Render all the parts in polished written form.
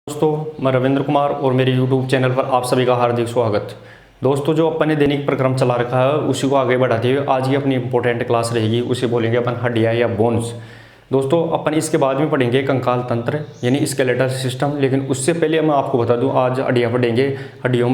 दोस्तों, मैं रविंद्र कुमार और मेरे YouTube चैनल पर आप सभी का हार्दिक स्वागत। दोस्तों, जो अपन ने दैनिक प्रक्रम चला रखा है उसी को आगे बढ़ाते हुए आज की अपनी इंपॉर्टेंट क्लास रहेगी, उसे बोलेंगे अपन हड्डियाँ या बोन्स। दोस्तों, अपन इसके बाद में पढ़ेंगे कंकाल तंत्र यानी स्केलेटल सिस्टम, लेकिन उससे पहले मैं आपको बता दूं आज हड्डियाँ पढ़ेंगे। हड्डियों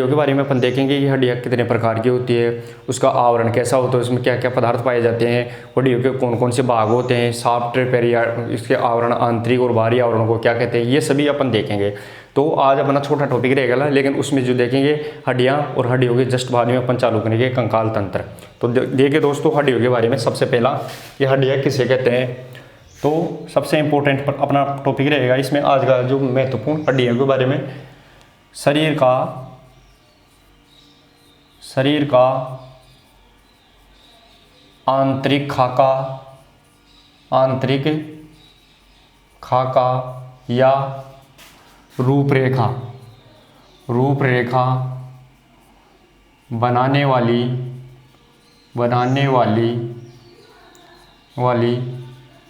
के बारे में अपन देखेंगे कि हड्डियाँ कितने प्रकार की होती है, उसका आवरण कैसा होता है, उसमें क्या क्या पदार्थ पाए जाते हैं, हड्डियों के कौन कौन से भाग होते हैं, सॉफ्ट पेरिया, इसके आवरण आंतरिक और बाहरी आवरण को क्या कहते हैं, ये सभी अपन देखेंगे। तो आज अपना छोटा टॉपिक रहेगा, लेकिन उसमें जो देखेंगे हड्डियाँ और हड्डियों के जस्ट बाद में अपन चालू करेंगे कंकाल तंत्र। तो देखिए दोस्तों, हड्डियों के बारे में सबसे पहला ये हड्डियाँ किसे कहते हैं। तो सबसे इम्पोर्टेंट पर अपना टॉपिक रहेगा इसमें आज का जो महत्वपूर्ण हड्डियों के बारे में, शरीर का आंतरिक खाका या रूपरेखा बनाने वाली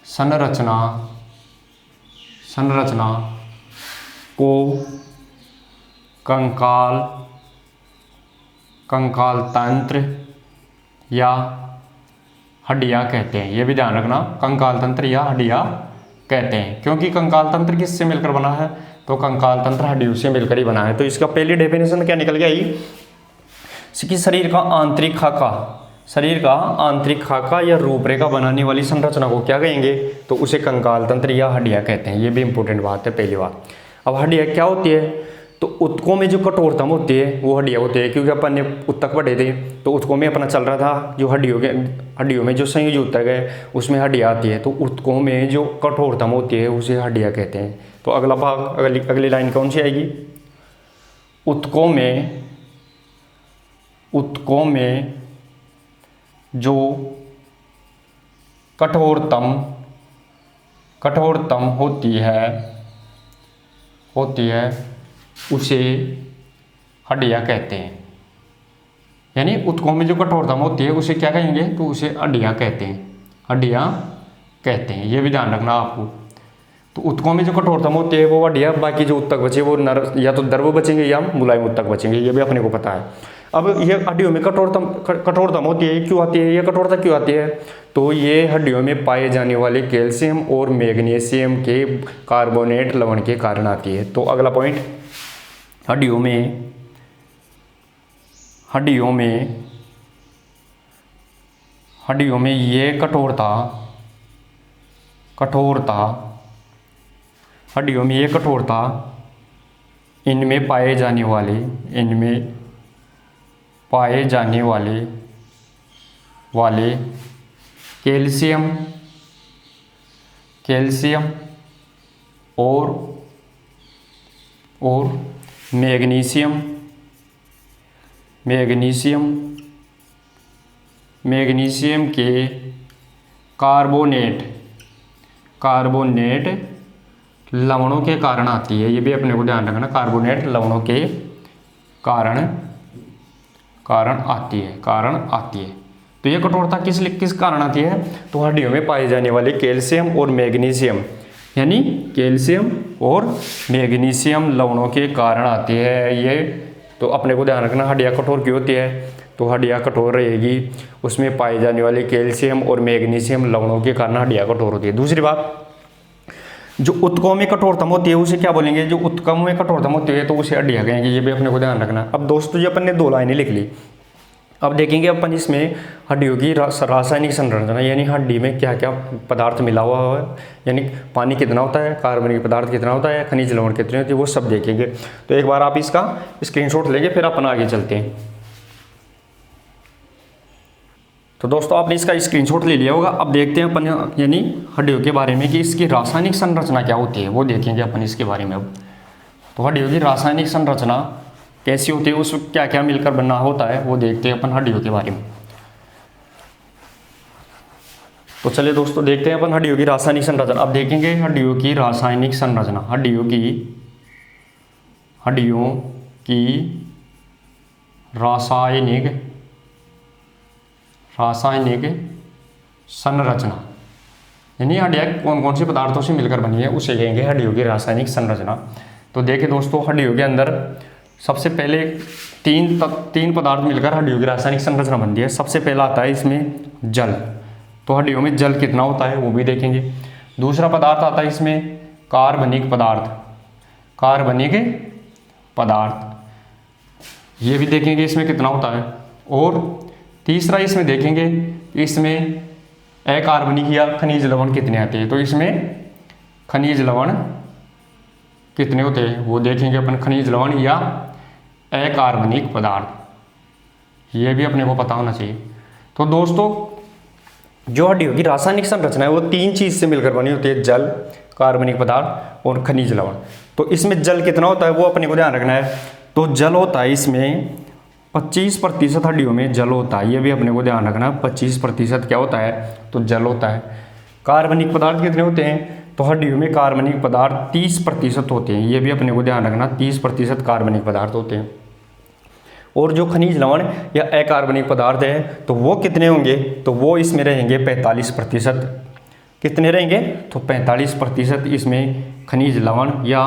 संरचना को कंकाल तंत्र या हड्डियाँ कहते हैं। ये भी ध्यान रखना, कंकाल तंत्र या हड्डियाँ कहते हैं, क्योंकि कंकाल तंत्र किससे मिलकर बना है, तो कंकाल तंत्र हड्डियों से मिलकर ही बना है। तो इसका पहली डेफिनेशन क्या निकल गया कि शरीर का आंतरिक खाका या रूपरेखा बनाने वाली संरचना को क्या कहेंगे, तो उसे कंकाल तंत्र या हड्डियाँ कहते हैं। ये भी इंपॉर्टेंट बात है, पहली बात। अब हड्डियाँ क्या होती है, तो ऊतकों में जो कठोरतम होती है वो हड्डियाँ होती है, क्योंकि अपन ने ऊतक पढ़े थे तो ऊतकों में अपना चल रहा था जो हड्डियों में जो संयुज ऊतक है उसमें हड्डियाँ आती है, तो ऊतकों में जो कठोरतम होती है उसे हड्डियाँ कहते हैं। तो अगला भाग, अगली लाइन कौन सी आएगी, ऊतकों में जो कठोरतम होती है उसे हड्डियाँ कहते हैं। यानी ऊतकों में जो कठोरतम होती है उसे क्या कहेंगे, तो उसे हड्डियाँ कहते हैं। ये भी ध्यान रखना आपको। तो ऊतकों में जो कठोरतम होती है वो हड्डियाँ, बाकी जो ऊतक बचे वो या तो द्रव बचेंगे या मुलायम ऊतक बचेंगे, ये भी अपने को पता है। अब ये हड्डियों में कठोरतम होती है, क्यों आती है, ये कठोरता क्यों आती है, तो ये हड्डियों में पाए जाने वाले कैल्शियम और मैग्नीशियम के कार्बोनेट लवण के कारण आती है। तो अगला पॉइंट, हड्डियों में ये कठोरता इनमें पाए जाने वाले कैल्शियम और मैग्नीशियम के कार्बोनेट लवणों के कारण आती है। ये भी अपने को ध्यान रखना, कार्बोनेट लवणों के कारण आती है। तो ये कठोरता किस कारण आती है, तो हड्डियों में पाए जाने वाले कैल्शियम और मैग्नीशियम, यानी कैल्शियम और मैग्नीशियम लवणों के कारण आती है ये। तो अपने को ध्यान रखना, हड्डियाँ कठोर क्यों होती है, तो हड्डियाँ कठोर रहेगी उसमें पाए जाने वाले कैल्शियम और मैग्नीशियम लवणों के कारण हड्डियाँ कठोर होती है। दूसरी बात, जो ऊतकों में कठोरतम होती है उसे क्या बोलेंगे, जो ऊतकों में कठोरतम होती है तो उसे हड्डियाँ कहेंगे। ये भी अपने को ध्यान रखना। अब दोस्तों, ये अपन ने 2 लाइनें लिख ली। अब देखेंगे अपन इसमें हड्डियों की रासायनिक संरचना, यानी हड्डी में क्या क्या पदार्थ मिला हुआ है, यानी पानी कितना होता है, कार्बनिक पदार्थ कितना होता है, खनिज लवण कितने होते हैं, वो सब देखेंगे। तो एक बार आप इसका स्क्रीनशॉट लेंगे, फिर अपन आगे चलते हैं। तो दोस्तों, आपने इसका स्क्रीनशॉट ले लिया होगा। अब देखते हैं अपन यानी हड्डियों के बारे में कि इसकी रासायनिक संरचना क्या होती है, वो देखेंगे अपन इसके बारे में। अब तो हड्डियों की रासायनिक संरचना कैसी होती है, उसमें क्या क्या मिलकर बनना होता है, वो देखते हैं अपन हड्डियों के बारे में। तो चलिए दोस्तों, देखते हैं अपन हड्डियों की रासायनिक संरचना। अब देखेंगे हड्डियों की रासायनिक संरचना, हड्डियों की रासायनिक संरचना। यानी हड्डियाँ कौन कौन से पदार्थों से मिलकर बनी है उसे कहेंगे हड्डियों की रासायनिक संरचना। तो देखिए दोस्तों, हड्डियों के अंदर सबसे पहले तीन पदार्थ मिलकर हड्डियों की रासायनिक संरचना बनती है। सबसे पहला आता है इसमें जल। तो हड्डियों में जल कितना होता है वो भी देखेंगे। दूसरा पदार्थ आता है इसमें कार्बनिक पदार्थ, कार्बनिक पदार्थ ये भी देखेंगे इसमें कितना होता है। और तीसरा इसमें देखेंगे इसमें अकार्बनिक या खनिज लवण कितने आते हैं। तो इसमें खनिज लवण कितने होते हैं वो देखेंगे अपन, खनिज लवण या अकार्बनिक पदार्थ, ये भी अपने को पता होना चाहिए। तो दोस्तों, जो हड्डियों की रासायनिक संरचना है वो तीन चीज से मिलकर बनी होती है, जल, कार्बनिक पदार्थ और खनिज लवण। तो इसमें जल कितना होता है वो अपने को ध्यान रखना है। तो जल होता है इसमें 25% हड्डियों में जल होता है, ये भी अपने को ध्यान रखना है। 25% क्या होता है तो जल होता है। कार्बनिक पदार्थ कितने होते हैं तो हड्डियों में कार्बनिक पदार्थ 30% होते हैं, ये भी अपने को ध्यान रखना, 30% कार्बनिक पदार्थ होते हैं। और जो खनिज लवण या अकार्बनिक पदार्थ है तो वो कितने होंगे तो वो इसमें रहेंगे 45%। कितने रहेंगे तो 45% इसमें खनिज लवण या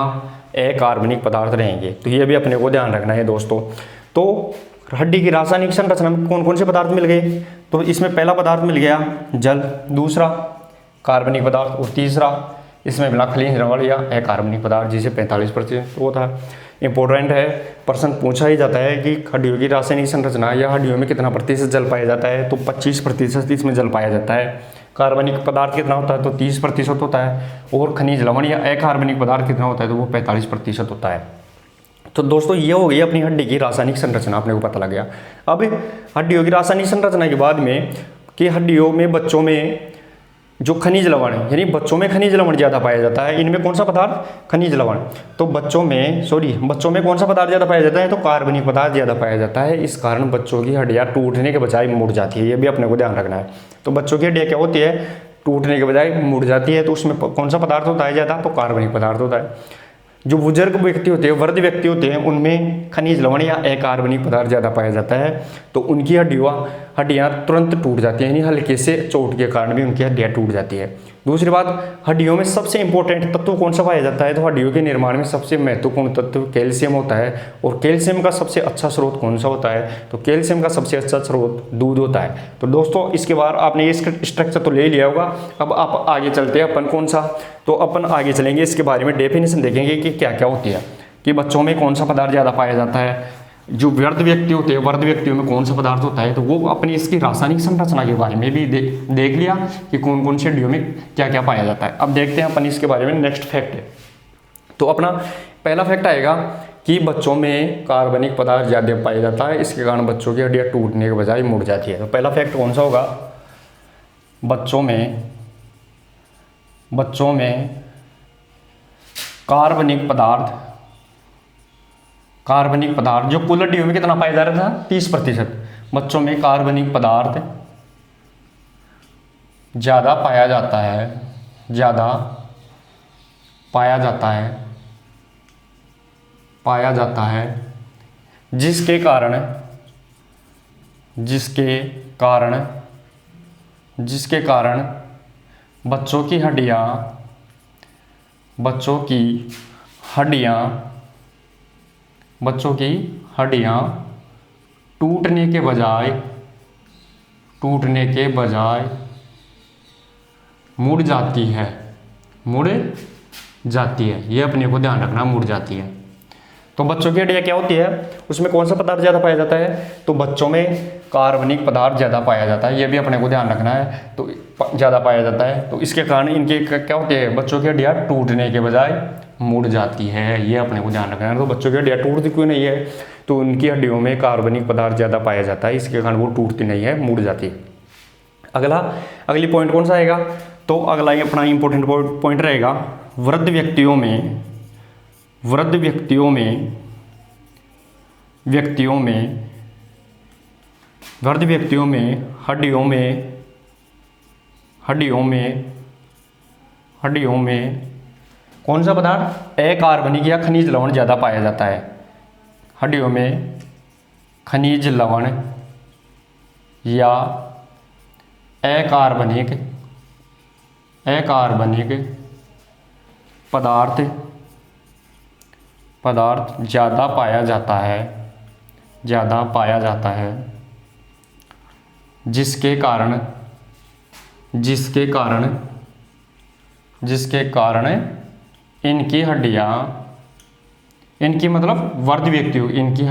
अकार्बनिक पदार्थ रहेंगे। तो ये भी अपने को ध्यान रखना है दोस्तों। तो हड्डी की रासायनिक संरचना में कौन कौन से पदार्थ मिल गए तो इसमें पहला पदार्थ मिल गया जल, दूसरा कार्बनिक पदार्थ और तीसरा इसमें मिला खनिज लवण या अकार्बनिक पदार्थ जिसे 45% होता है। इंपॉर्टेंट है, प्रश्न पूछा ही जाता है कि हड्डियों की रासायनिक संरचना या हड्डियों में कितना प्रतिशत जल पाया जाता है तो 25% इसमें जल पाया जाता है। कार्बनिक पदार्थ कितना होता है तो 30% होता है। और खनिज लवण या अकार्बनिक पदार्थ कितना होता है तो वो 45% होता है। तो दोस्तों, ये हो गई अपनी हड्डी की रासायनिक संरचना, अपने को पता लग गया। अब हड्डियों की रासायनिक संरचना के बाद में कि हड्डियों में बच्चों में जो खनिज लवण है, यानी बच्चों में खनिज लवण ज़्यादा पाया जाता है। इनमें कौन सा पदार्थ खनिज लवण, तो बच्चों में कौन सा पदार्थ ज़्यादा पाया जाता है तो कार्बनिक पदार्थ ज़्यादा पाया जाता है। इस कारण बच्चों की हड्डियाँ टूटने के बजाय मुड़ जाती है, ये भी अपने को ध्यान रखना है। तो बच्चों की हड्डियाँ क्या होती है टूटने के बजाय मुड़ जाती है। तो उसमें कौन सा पदार्थ होता है ज़्यादा तो कार्बनिक पदार्थ होता है। जो बुजुर्ग व्यक्ति होते हैं, वृद्ध व्यक्ति होते हैं, उनमें खनिज लवण या अकार्बनिक पदार्थ ज़्यादा पाया जाता है। तो उनकी हड्डियाँ तुरंत टूट जाती हैं, यानी हल्के से चोट के कारण भी उनकी हड्डियाँ टूट जाती है। दूसरी बात, हड्डियों में सबसे इंपॉर्टेंट तत्व कौन सा पाया जाता है तो हड्डियों के निर्माण में सबसे महत्वपूर्ण तत्व कैल्शियम होता है। और कैल्शियम का सबसे अच्छा स्रोत कौन सा होता है तो कैल्शियम का सबसे अच्छा स्रोत दूध होता है। तो दोस्तों, इसके बाद आपने ये स्ट्रक्चर तो ले लिया होगा। अब आप आगे चलते हैं अपन कौन सा, तो अपन आगे चलेंगे इसके बारे में डेफिनेशन देखेंगे कि क्या क्या होती है, कि बच्चों में कौन सा पदार्थ ज़्यादा पाया जाता है। जो वृद्ध व्यक्ति होते हैं, वृद्ध व्यक्तियों में कौन सा पदार्थ होता है तो वो अपनी इसकी रासायनिक संरचना के बारे में भी देख लिया कि कौन कौन से हड्डियों में क्या क्या पाया जाता है। अब देखते हैं अपन इसके बारे में नेक्स्ट फैक्ट है। तो अपना पहला फैक्ट आएगा कि बच्चों में कार्बनिक पदार्थ ज़्यादा पाया जाता है, इसके कारण बच्चों की हड्डियाँ टूटने के बजाय मुड़ जाती है। तो पहला फैक्ट कौन सा होगा, बच्चों में कार्बनिक पदार्थ जो कुल हड्डियों में कितना पाया जा रहा था 30%। बच्चों में कार्बनिक पदार्थ ज़्यादा पाया जाता है जिसके कारण बच्चों की हड्डियाँ टूटने के बजाय मुड़ जाती है, ये अपने को ध्यान रखना, मुड़ जाती है। तो बच्चों की हड्डियाँ क्या होती है, उसमें कौन सा पदार्थ ज़्यादा पाया जाता है तो बच्चों में कार्बनिक पदार्थ ज़्यादा पाया जाता है, ये भी अपने को ध्यान रखना है। तो ज़्यादा पाया जाता है तो इसके कारण इनके क्या होते हैं, बच्चों की हड्डियाँ टूटने के बजाय मुड़ जाती है, ये अपने को ध्यान रखना है। तो बच्चों की हड्डियाँ टूटती क्यों नहीं है तो उनकी हड्डियों में कार्बनिक पदार्थ ज़्यादा पाया जाता है, इसके कारण वो टूटती नहीं है, मुड़ जाती है। अगली पॉइंट कौन सा आएगा तो अगला ही अपना इंपॉर्टेंट पॉइंट रहेगा, वृद्ध व्यक्तियों में हड्डियों में कौन सा पदार्थ अकार्बनिक या खनिज लवण ज़्यादा पाया जाता है। हड्डियों में खनिज लवण या अकार्बनिक अकार्बनिक पदार्थ ज़्यादा पाया जाता है, जिसके कारण इनकी हड्डियाँ, इनकी मतलब वर्ध व्यक्तियों, इनकी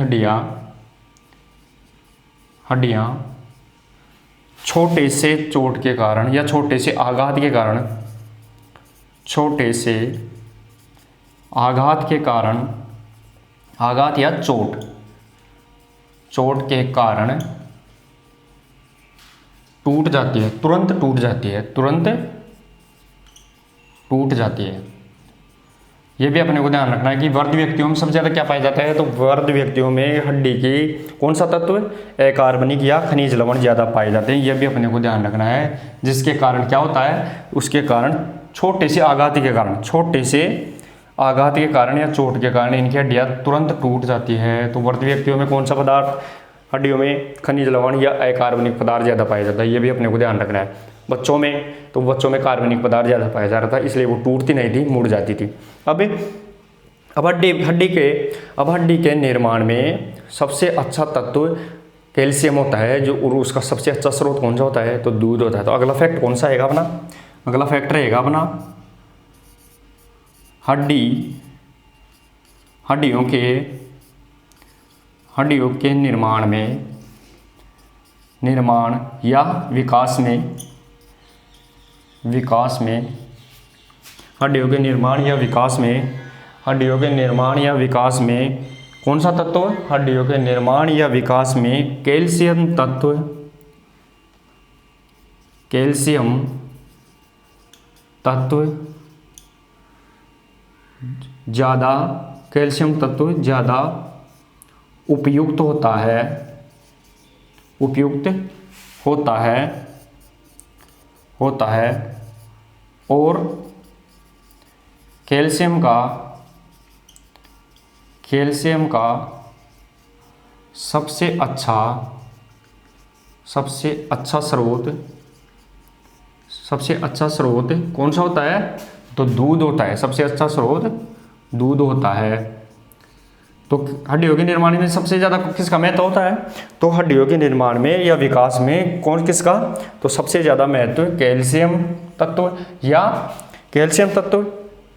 हड्डियाँ छोटे से चोट के कारण या छोटे से आघात के कारण, आघात या चोट के कारण टूट जाती है, तुरंत टूट जाती है। ये भी अपने को ध्यान रखना है कि वर्ध व्यक्तियों में सबसे ज़्यादा क्या पाया जाता है, तो वर्ध व्यक्तियों में हड्डी की कौन सा तत्व है, अकार्बनिक या खनिज लवण ज़्यादा पाए जाते हैं। ये भी अपने को ध्यान रखना है, जिसके कारण क्या होता है, उसके कारण छोटे से आघात के कारण या चोट के कारण इनकी हड्डियाँ तुरंत टूट जाती है। तो वर्ध व्यक्तियों में कौन सा पदार्थ, हड्डियों में खनिज लवण या अकार्बनिक पदार्थ ज़्यादा पाया जाता है। ये भी अपने को ध्यान रखना है। बच्चों में कार्बनिक पदार्थ ज़्यादा पाया जा रहा था, इसलिए वो टूटती नहीं थी, मुड़ जाती थी। अब हड्डी के निर्माण में सबसे अच्छा तत्व कैल्शियम होता है, जो और उसका सबसे अच्छा स्रोत कौन सा होता है, तो दूध होता है। तो अगला फैक्ट कौन सा रहेगा अपना, अगला फैक्ट रहेगा अपना हड्डियों के निर्माण या विकास में हड्डियों के निर्माण या विकास में कौन सा तत्व, हड्डियों के निर्माण या विकास में कैल्शियम तत्व ज़्यादा उपयुक्त होता है और कैल्शियम का सबसे अच्छा स्रोत कौन सा होता है, तो दूध होता है। सबसे अच्छा स्रोत दूध होता है। तो हड्डियों के निर्माण में सबसे ज़्यादा किसका महत्व होता है, तो हड्डियों के निर्माण में या विकास में कौन किसका, तो सबसे ज़्यादा महत्व कैल्शियम तत्व या कैल्शियम तत्व।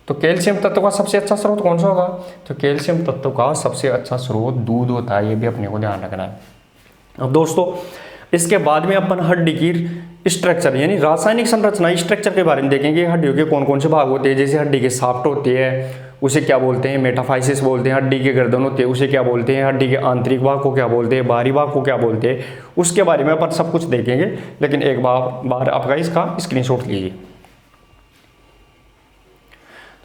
तो कैल्शियम तत्व का सबसे अच्छा स्रोत कौन सा होगा, तो कैल्शियम तत्व का सबसे अच्छा स्रोत दूध होता है। ये भी अपने को ध्यान रखना है। अब दोस्तों इसके बाद में अपन हड्डी की स्ट्रक्चर यानी रासायनिक संरचना स्ट्रक्चर के बारे में देखेंगे। हड्डियों के कौन कौन से भाग होते हैं, जैसे हड्डी के साफ्ट होती है उसे क्या बोलते हैं, मेटाफाइसिस बोलते हैं। हड्डी के गर्दन होते हैं उसे क्या बोलते हैं, हड्डी के आंतरिक भाग को क्या बोलते हैं, बाहरी भाग को क्या बोलते हैं, उसके बारे में अपन सब कुछ देखेंगे। लेकिन एक बार आपका इसका स्क्रीनशॉट लीजिए।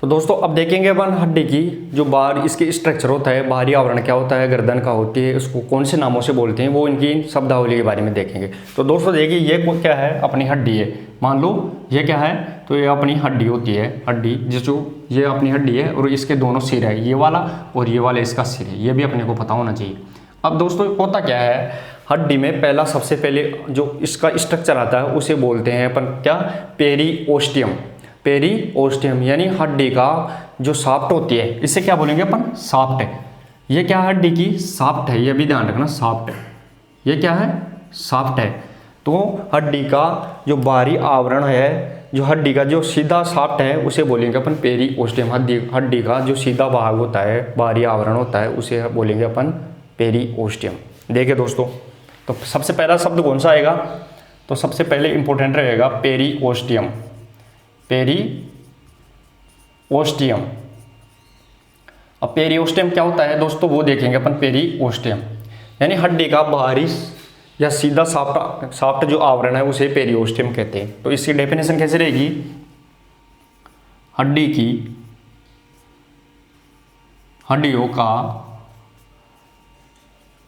तो दोस्तों अब देखेंगे अपन हड्डी की जो बाहर इसके स्ट्रक्चर होता है, बाहरी आवरण क्या होता है, गर्दन का होती है, उसको कौन से नामों से बोलते हैं, वो इनकी शब्दावली के बारे में देखेंगे। तो दोस्तों देखिए ये क्या है, अपनी हड्डी है। मान लो ये क्या है, तो ये अपनी हड्डी होती है। हड्डी जो ये अपनी हड्डी है और इसके दोनों सिर है, ये वाला और ये वाला इसका सिर है। ये भी अपने को पता होना चाहिए। अब दोस्तों होता क्या है, हड्डी में पहला सबसे पहले जो इसका स्ट्रक्चर आता है उसे बोलते हैं अपन क्या, पेरीओस्टियम। पेरीओस्टियम यानी हड्डी का जो साफ्ट होती है, इसे क्या बोलेंगे अपन, साफ्ट है। ये क्या है, हड्डी की साफ्ट है। ये भी ध्यान रखना, साफ्ट है। ये क्या है, साफ्ट है। तो हड्डी का जो बाहरी आवरण है, जो हड्डी का जो सीधा साफ्ट है उसे बोलेंगे अपन पेरीओस्टियम। हड्डी का जो सीधा भाग होता है, बाहरी आवरण होता है, उसे बोलेंगे अपन पेरीओस्टियम। देखिए दोस्तों, तो सबसे पहला शब्द कौन सा आएगा, तो सबसे पहले इंपॉर्टेंट रहेगा पेरीओस्टियम। पेरीओस्टियम। अब पेरीओस्टियम क्या होता है दोस्तों, वो देखेंगे अपन। पेरीओस्टियम यानी हड्डी का बाहरी या सीधा साफ्ट जो आवरण है उसे पेरीओस्टियम कहते हैं। तो इसकी डेफिनेशन कैसे रहेगी, हड्डियों का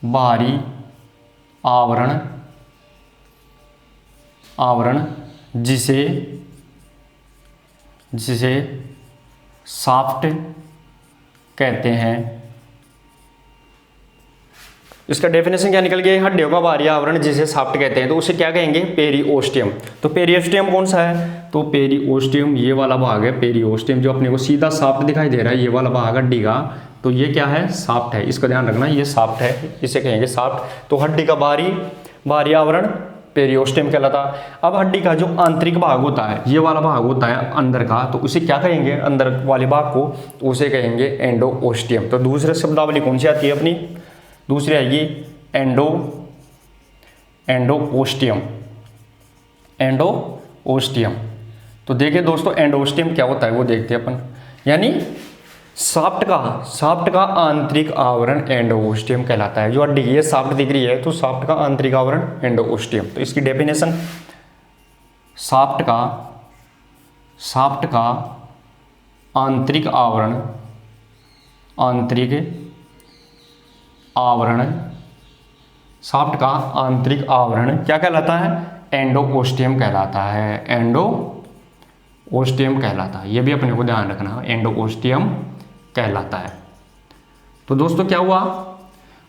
बाहरी आवरण जिसे साफ्ट कहते हैं, इसका डेफिनेशन क्या निकल गया, हड्डियों का बाहरी आवरण जिसे शाफ्ट कहते हैं, तो उसे क्या कहेंगे, पेरिओस्टियम। तो पेरिओस्टियम कौन सा है, तो पेरिओस्टियम ये वाला भाग है, पेरिओस्टियम जो अपने को सीधा शाफ्ट दिखाई दे रहा है, ये वाला भाग हड्डी का, तो ये क्या है, शाफ्ट है। इसका ध्यान रखना, ये शाफ्ट है, इसे कहेंगे शाफ्ट। तो हड्डी का बाहरी आवरण पेरिओस्टियम कहलाता है। अब हड्डी का जो आंतरिक भाग होता है, ये वाला भाग होता है अंदर का, तो उसे क्या कहेंगे, अंदर वाले भाग को, तो उसे कहेंगे एंडोओस्टियम। तो दूसरे शब्दावली कौन सी आती है अपनी, दूसरी आएगी एंडोओस्टियम। तो देखिए दोस्तों, एंडोओस्टियम क्या होता है वो देखते हैं अपन, यानी शाफ्ट का आंतरिक आवरण एंडोओस्टियम कहलाता है। जो हड्डी की शाफ्ट दिख रही है, तो शाफ्ट का आंतरिक आवरण एंडोओस्टियम। तो इसकी डेफिनेशन, शाफ्ट का आंतरिक आवरण शाफ्ट का आंतरिक आवरण क्या कहलाता है, एंडोओस्टियम कहलाता है, एंडोओस्टियम कहलाता है। ये भी अपने को ध्यान रखना, एंडोओस्टियम कहलाता है। तो दोस्तों क्या हुआ,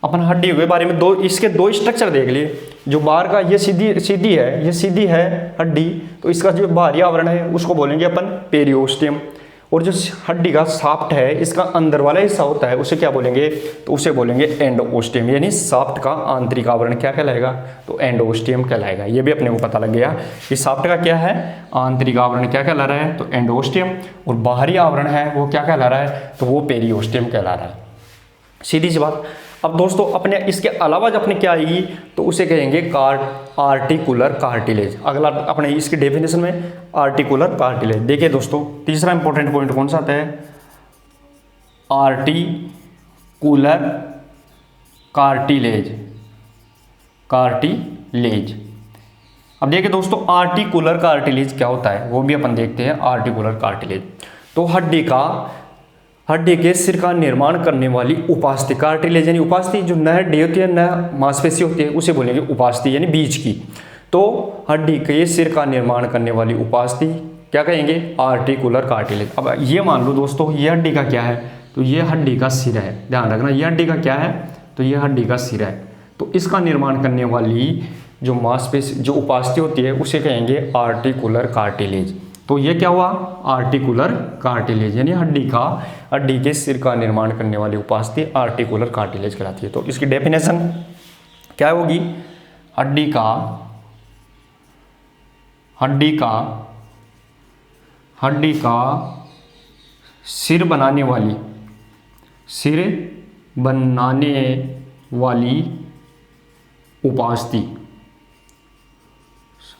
अपन हड्डी के बारे में इसके दो स्ट्रक्चर देख लिए। जो बाहर का ये सीधी है हड्डी, तो इसका जो बाहरी आवरण है उसको बोलेंगे अपन पेरिओस्टियम। और जो हड्डी का शाफ्ट है, इसका अंदर वाला हिस्सा होता है, उसे क्या बोलेंगे, तो उसे बोलेंगे एंडोओस्टियम। यानी शाफ्ट का आंतरिक आवरण क्या कहलाएगा, तो एंडोओस्टियम कहलाएगा। ये भी अपने को पता लग गया कि शाफ्ट का क्या है, आंतरिक आवरण क्या कहला रहा है, तो एंडोओस्टियम, और बाहरी आवरण है वो क्या कहला रहा है, तो वो पेरिओस्टियम कहला रहा है। सीधी सी बात। अब दोस्तों अपने इसके अलावा जब अपने क्या आएगी, तो उसे कहेंगे आर्टिकुलर कार्टिलेज। अगला अपने इसकी डेफिनेशन में आर्टिकुलर कार्टिलेज। देखिए दोस्तों, तीसरा इंपॉर्टेंट पॉइंट कौन सा आता है, आर्टिकुलर कार्टिलेज। अब देखिए दोस्तों, आर्टिकुलर कार्टिलेज क्या होता है वो भी अपन देखते हैं। आर्टिकुलर कार्टिलेज तो हड्डी के सिर का निर्माण करने वाली उपास्थि, कार्टिलेज यानी उपास्थि, जो नया हड्डी होती है, नया मांसपेशी होती है, उसे बोलेंगे उपास्थि यानी बीज की। तो हड्डी के सिर का निर्माण करने वाली उपास्थि क्या कहेंगे, आर्टिकुलर कार्टिलेज। अब ये मान लो दोस्तों, ये हड्डी का क्या है, तो ये हड्डी का सिर है। ध्यान रखना, ये हड्डी का क्या है, तो ये हड्डी का सिर है। तो इसका निर्माण करने वाली जो मांसपेशी, जो उपास्थि होती है, उसे कहेंगे आर्टिकुलर कार्टिलेज। तो ये क्या हुआ, आर्टिकुलर कार्टिलेज, यानी हड्डी के सिर का निर्माण करने वाली उपास्थि आर्टिकुलर कार्टिलेज कहलाती है। तो इसकी डेफिनेशन क्या होगी, हड्डी का सिर बनाने वाली उपास्थि,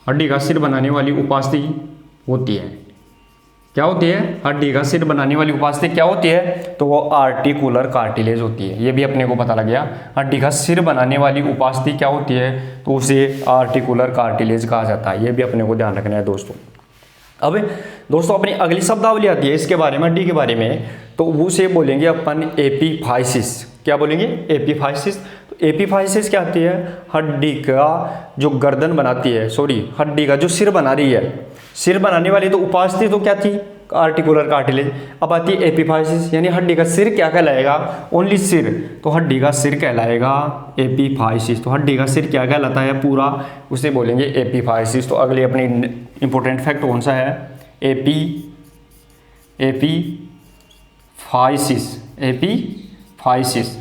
हड्डी का सिर बनाने वाली उपास्थि होती है। क्या होती है, हड्डी का सिर बनाने वाली उपास्थि क्या होती है, तो वो आर्टिकुलर कार्टिलेज होती है। ये भी अपने को पता लग गया, हड्डी का सिर बनाने वाली उपास्थि क्या होती है, तो उसे आर्टिकुलर कार्टिलेज कहा जाता है। ये भी अपने को ध्यान रखना है दोस्तों। अब दोस्तों अपनी अगली शब्दावली आती है इसके बारे में, हड्डी के बारे में, तो उसे बोलेंगे अपन एपीफाइसिस। क्या बोलेंगे, एपीफाइसिस। तो एपीफाइसिस क्या आती है, हड्डी का जो गर्दन बनाती है, हड्डी का जो सिर बना रही है, सिर बनाने वाली तो उपास्थि तो क्या थी, आर्टिकुलर कार्टिलेज। अब आती है एपीफाइसिस, यानी हड्डी का सिर क्या कहलाएगा, ओनली सिर, तो हड्डी का सिर कहलाएगा एपीफाइसिस। तो हड्डी का सिर क्या कहलाता है पूरा, उसे बोलेंगे एपीफाइसिस। तो अगले अपनी इंपॉर्टेंट फैक्ट कौन सा है, एपीफाइसिस।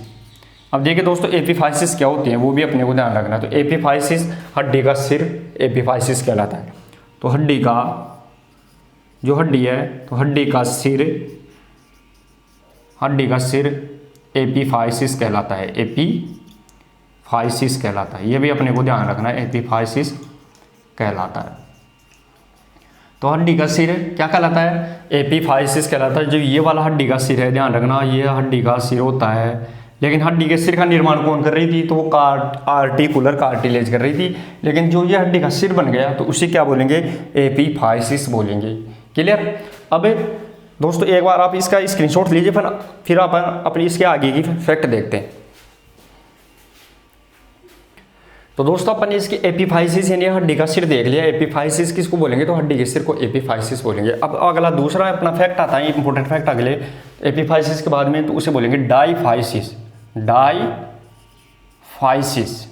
अब देखिए दोस्तों, एपीफाइसिस क्या होती है वो भी अपने को ध्यान रखना है। तो एपीफाइसिस, हड्डी का सिर एपीफाइसिस कहलाता है। तो हड्डी का जो हड्डी है, तो हड्डी का सिर एपीफाइसिस कहलाता है, एपीफाइसिस कहलाता है। ये भी अपने को ध्यान रखना है, एपीफाइसिस कहलाता है। तो हड्डी का सिर क्या कहलाता है, एपीफाइसिस कहलाता है। जो ये वाला हड्डी का सिर है, ध्यान रखना, ये हड्डी का सिर होता है। लेकिन हड्डी के सिर का निर्माण कौन कर रही थी, तो वो आर्टिकुलर कार्टिलेज कर रही थी। लेकिन जो ये हड्डी का सिर बन गया, तो उसे क्या बोलेंगे, एपीफाइसिस बोलेंगे। क्लियर। अब दोस्तों एक बार आप इसका स्क्रीनशॉट लीजिए, फिर अपन अपनी इसके आगे की फैक्ट देखते हैं। तो दोस्तों अपन इसकी एपीफाइसिस यानी हड्डी का सिर देख लिया। एपीफाइसिस किसको बोलेंगे, तो हड्डी के सिर को एपीफाइसिस बोलेंगे। अब अगला दूसरा अपना फैक्ट आता है, इंपॉर्टेंट फैक्ट अगले एपीफाइसिस के बाद में, तो उसे बोलेंगे डाईफाइसिस। फाइसिस।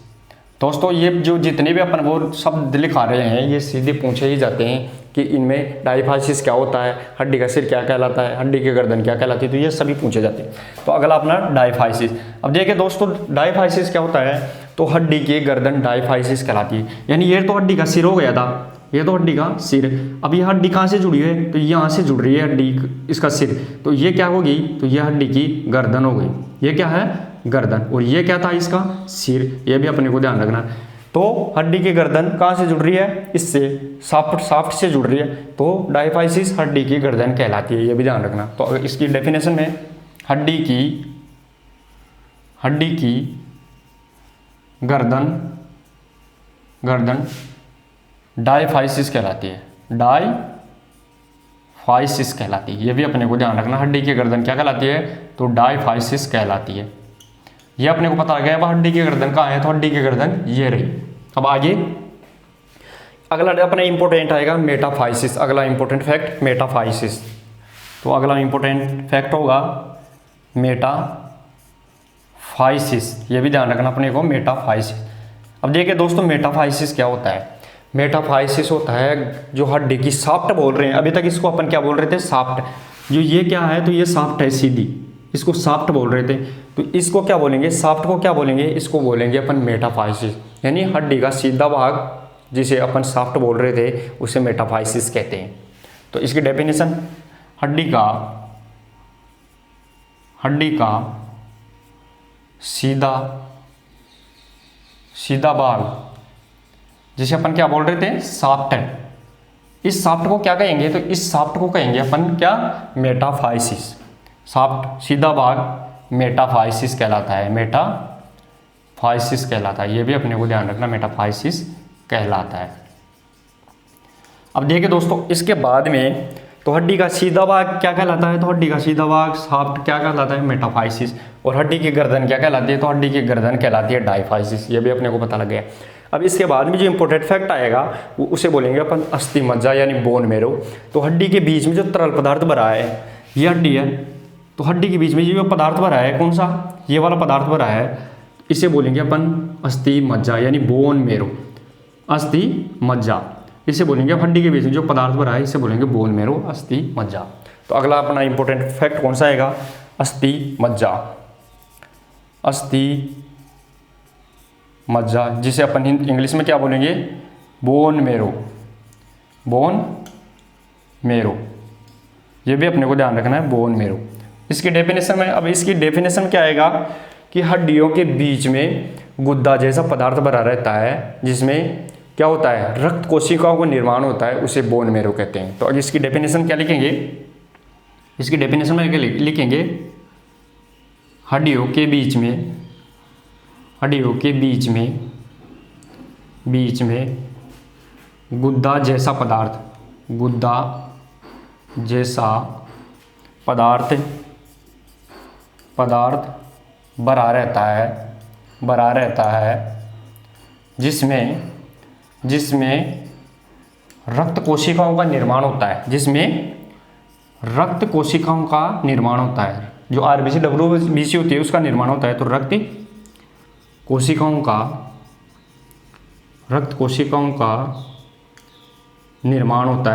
दोस्तों ये जो जितने भी अपन वो शब्द लिखा रहे हैं ये सीधे पूछे ही जाते हैं कि इनमें डायफाइसिस क्या होता है, हड्डी का सिर क्या कहलाता है, हड्डी की गर्दन क्या कहलाती है, तो ये सभी पूछे जाते हैं। तो अगला अपना डायफाइसिस। अब देखिए दोस्तों डायफाइसिस क्या होता है, तो हड्डी की गर्दन डायफाइसिस कहलाती है। यानी ये तो हड्डी का सिर हो गया था, ये तो हड्डी का सिर। अब ये हड्डी कहाँ से जुड़ी है, तो यहाँ से जुड़ रही है हड्डी, इसका सिर, तो ये क्या होगी, तो ये हड्डी की गर्दन हो गई। ये क्या है, गर्दन, और ये क्या था, इसका सिर। ये भी अपने को ध्यान रखना। तो हड्डी की गर्दन कहाँ से जुड़ रही है, इससे शाफ्ट से जुड़ रही है, तो डायफाइसिस हड्डी की गर्दन कहलाती है। ये भी ध्यान रखना। तो अगर इसकी डेफिनेशन में हड्डी की गर्दन डायफाइसिस कहलाती है, डायफाइसिस कहलाती है। ये भी अपने को ध्यान रखना। हड्डी की गर्दन क्या कहलाती है, तो डायफाइसिस कहलाती है। ये अपने को पता लग गया हड्डी की गर्दन कहाँ है, तो हड्डी की गर्दन ये रही। अब आगे अगला अपना इंपॉर्टेंट आएगा मेटाफाइसिस। अगला इंपॉर्टेंट फैक्ट मेटाफाइसिस। तो अगला इंपॉर्टेंट फैक्ट होगा मेटाफाइसिस। ये भी ध्यान रखना अपने को, मेटाफाइसिस। अब देखिए दोस्तों मेटाफाइसिस क्या होता है। मेटाफाइसिस होता है जो हड्डी की शाफ्ट बोल रहे हैं, अभी तक इसको अपन क्या बोल रहे थे, शाफ्ट। जो ये क्या है, तो ये शाफ्ट है सीधी, इसको शाफ्ट बोल रहे थे। तो इसको क्या बोलेंगे, शाफ्ट को क्या बोलेंगे, इसको बोलेंगे अपन मेटाफाइसिस। यानी हड्डी का सीधा भाग जिसे अपन शाफ्ट बोल रहे थे उसे मेटाफाइसिस कहते हैं। तो इसकी डेफिनेशन हड्डी का सीधा भाग जिसे अपन क्या बोल रहे थे, शाफ्ट है। इस शाफ्ट को क्या कहेंगे, तो इस शाफ्ट को कहेंगे अपन क्या, मेटाफाइसिस। शाफ्ट सीधा भाग मेटाफाइसिस कहलाता है, मेटाफाइसिस कहलाता है। ये भी अपने को ध्यान रखना, मेटाफाइसिस कहलाता है। अब देखिए दोस्तों इसके बाद में तो हड्डी का सीधा भाग क्या कहलाता है, तो हड्डी का सीधा भाग शाफ्ट क्या कहलाता है, मेटाफाइसिस। और हड्डी की गर्दन क्या कहलाती है, तो हड्डी की गर्दन कहलाती है डायफाइसिस। ये भी अपने को पता लग गया। अब इसके बाद में जो इंपॉर्टेंट फैक्ट आएगा वो उसे बोलेंगे अपन अस्थि मज्जा यानी बोन मैरो। तो हड्डी के बीच में जो तरल पदार्थ भरा है, ये हड्डी है, तो हड्डी के बीच में जो पदार्थ भरा है कौन सा, ये वाला पदार्थ भरा है, इसे बोलेंगे अपन अस्थि मज्जा यानी बोन मैरो। अस्थि मज्जा इसे बोलेंगे। हड्डी के बीच में जो पदार्थ भरा है इसे बोलेंगे बोन मैरो, अस्थि मज्जा। तो अगला अपना इंपॉर्टेंट फैक्ट कौन सा आएगा, अस्थि मज्जा। अस्थि मज्जा जिसे अपन इंग्लिश में क्या बोलेंगे, बोन मैरो, बोन मैरो। ये भी अपने को ध्यान रखना है, बोन मैरो। इसकी डेफिनेशन में, अब इसकी डेफिनेशन क्या आएगा कि हड्डियों के बीच में गुद्दा जैसा पदार्थ भरा रहता है जिसमें क्या होता है, रक्त कोशिकाओं का निर्माण होता है, उसे बोन मैरो कहते हैं। तो अब इसकी डेफिनेशन क्या लिखेंगे, इसकी डेफिनेशन में लिखेंगे हड्डियों के बीच में गुद्दा जैसा पदार्थ भरा रहता है जिसमें रक्त कोशिकाओं का निर्माण होता है, जो आरबीसी डब्ल्यूबीसी होती है उसका निर्माण होता है। तो रक्त कोशिकाओं का निर्माण होता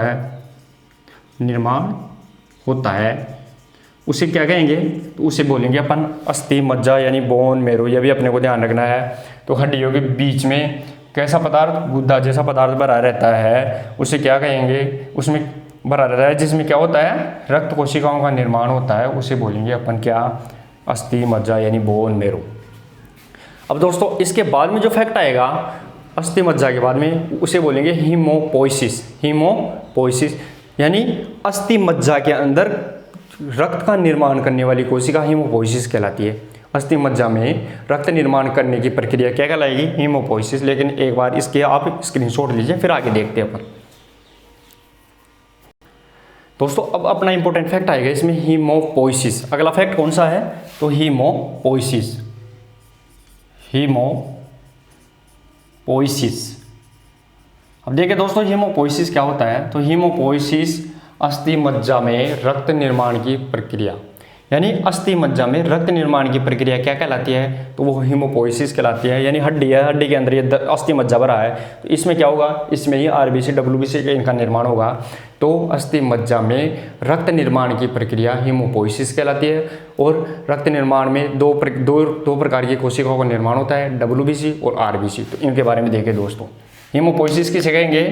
है, उसे क्या कहेंगे, तो उसे बोलेंगे अपन अस्थि मज्जा यानी बोन मैरो। यह भी अपने को ध्यान रखना है। तो हड्डियों के बीच में कैसा पदार्थ, गुद्दा जैसा पदार्थ भरा रहता है, उसे क्या कहेंगे, उसमें भरा रहता है जिसमें क्या होता है, रक्त कोशिकाओं का निर्माण होता है, उसे बोलेंगे अपन क्या, अस्थि मज्जा यानी बोन मैरो। अब दोस्तों इसके बाद में जो फैक्ट आएगा अस्थि मज्जा के बाद में, उसे बोलेंगे हीमोपोइसिस यानी अस्थि मज्जा के अंदर रक्त का निर्माण करने वाली कोशिका हीमोपोइसिस कहलाती है। अस्थि मज्जा में रक्त निर्माण करने की प्रक्रिया क्या कहलाएगी, हीमोपोइसिस। लेकिन एक बार इसके आप स्क्रीनशॉट लीजिए, फिर आगे देखते हैं अपन। दोस्तों अब अपना इंपॉर्टेंट फैक्ट आएगा इसमें हीमोपोइसिस। अगला फैक्ट कौन सा है, तो हीमोपोइसिस। अब देखिए दोस्तों हीमोपोइसिस क्या होता है, तो हीमोपोइसिस अस्थि मज्जा में रक्त निर्माण की प्रक्रिया, यानी अस्थि मज्जा में रक्त निर्माण की प्रक्रिया क्या कहलाती है, तो वो हीमोपोइसिस कहलाती है। यानी हड्डी है, हड्डी के अंदर ये अस्थि मज्जा भरा है, तो इसमें क्या होगा, इसमें ही आरबीसी डब्ल्यूबीसी का इनका निर्माण होगा। तो अस्थि मज्जा में रक्त निर्माण की प्रक्रिया हीमोपोइसिस कहलाती है। और रक्त निर्माण में दो प्रकार की कोशिकाओं का निर्माण होता है, डब्ल्यूबीसी और आरबीसी। तो इनके बारे में देखें दोस्तों। हीमोपोइसिस किसे कहेंगे,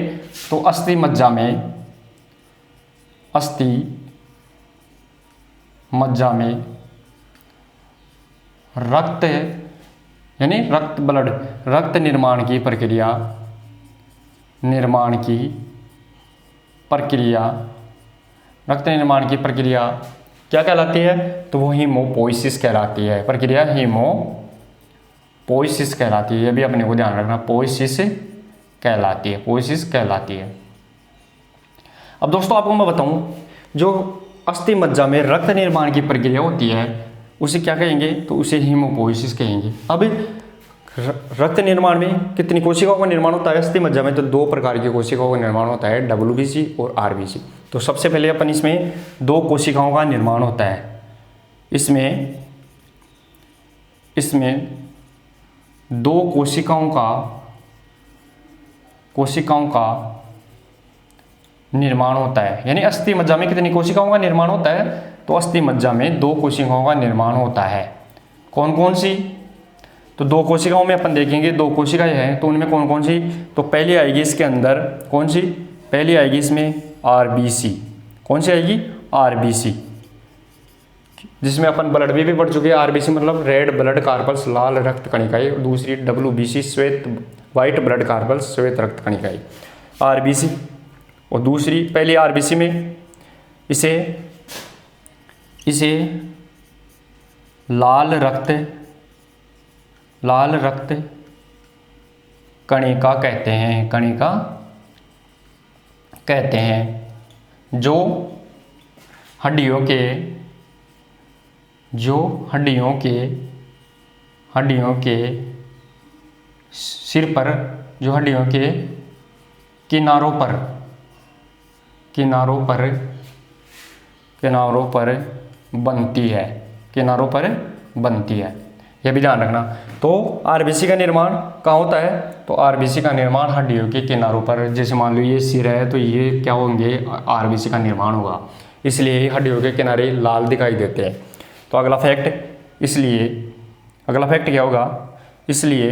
तो अस्थि मज्जा में रक्त यानी रक्त निर्माण की प्रक्रिया रक्त निर्माण की प्रक्रिया क्या कहलाती है, तो वो हीमोपोइसिस कहलाती है। प्रक्रिया हीमोपोइसिस कहलाती है। ये भी अपने को ध्यान रखना, पोइसिस कहलाती है। अब दोस्तों आपको मैं बताऊं, जो अस्थि मज्जा में रक्त निर्माण की प्रक्रिया होती है उसे क्या कहेंगे, तो उसे हीमोपोइसिस कहेंगे। अब रक्त निर्माण में कितनी कोशिकाओं का निर्माण होता है अस्थि मज्जा में, तो दो प्रकार की कोशिकाओं का निर्माण होता है, डब्ल्यूबीसी और आरबीसी। तो सबसे पहले अपन इसमें दो कोशिकाओं का निर्माण होता है। इसमें दो कोशिकाओं का निर्माण होता है। यानी अस्थि मज्जा में कितनी कोशिकाओं का निर्माण होता है, तो अस्थि मज्जा में दो कोशिकाओं का निर्माण होता है। कौन कौन सी, तो दो कोशिकाओं में अपन देखेंगे, दो कोशिकाएं हैं, तो उनमें कौन कौन सी, तो पहली आएगी इसके अंदर कौन सी, पहली आएगी इसमें आरबीसी। कौन सी आएगी, आरबीसी, जिसमें अपन ब्लड भी पढ़ चुके हैं। आरबीसी मतलब रेड ब्लड कार्पल्स, लाल रक्त कणिकाएं। दूसरी डब्ल्यूबीसी व्हाइट ब्लड कार्पल्स, श्वेत रक्त कणिकाएं, आरबीसी। और दूसरी पहली आरबीसी में इसे लाल रक्त कणिका कहते हैं, जो हड्डियों के सिर पर, जो हड्डियों के किनारों पर बनती है। यह भी ध्यान रखना। तो आरबीसी का निर्माण कहाँ होता है, तो आरबीसी का निर्माण हड्डियों के किनारों पर, जैसे मान लो ये सिर है तो ये क्या होंगे, आरबीसी का निर्माण होगा, इसलिए हड्डियों के किनारे लाल दिखाई देते हैं। तो अगला फैक्ट क्या होगा, इसलिए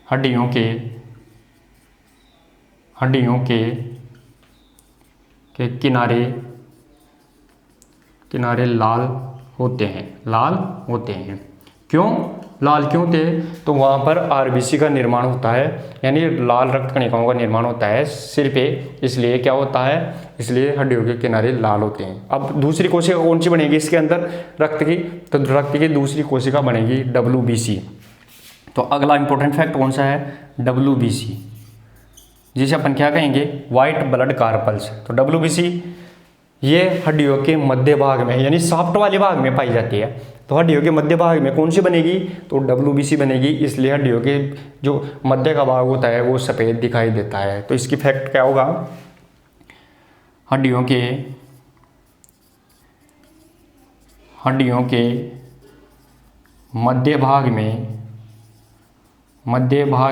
हड्डियों के किनारे लाल होते हैं। क्यों लाल क्यों थे, तो वहाँ पर आरबीसी का निर्माण होता है, यानी लाल रक्त कणिकाओं का निर्माण होता है सिर पे, इसलिए क्या होता है, इसलिए हड्डियों के किनारे लाल होते हैं। अब दूसरी कोशिका कौन सी बनेगी इसके अंदर रक्त की, तो रक्त की दूसरी कोशिका बनेगी डब्ल्यूबीसी। तो अगला इंपॉर्टेंट फैक्ट कौन सा है, डब्ल्यूबीसी, जिसे अपन क्या कहेंगे, व्हाइट ब्लड कार्पल्स। तो डब्ल्यूबीसी ये हड्डियों के मध्य भाग में, यानी साफ्ट वाले भाग में पाई जाती है। तो हड्डियों के मध्य भाग में कौन सी बनेगी, तो डब्ल्यूबीसी बनेगी, इसलिए हड्डियों के जो मध्य का भाग होता है वो सफ़ेद दिखाई देता है। तो इसकी फैक्ट क्या होगा, हड्डियों के मध्य भाग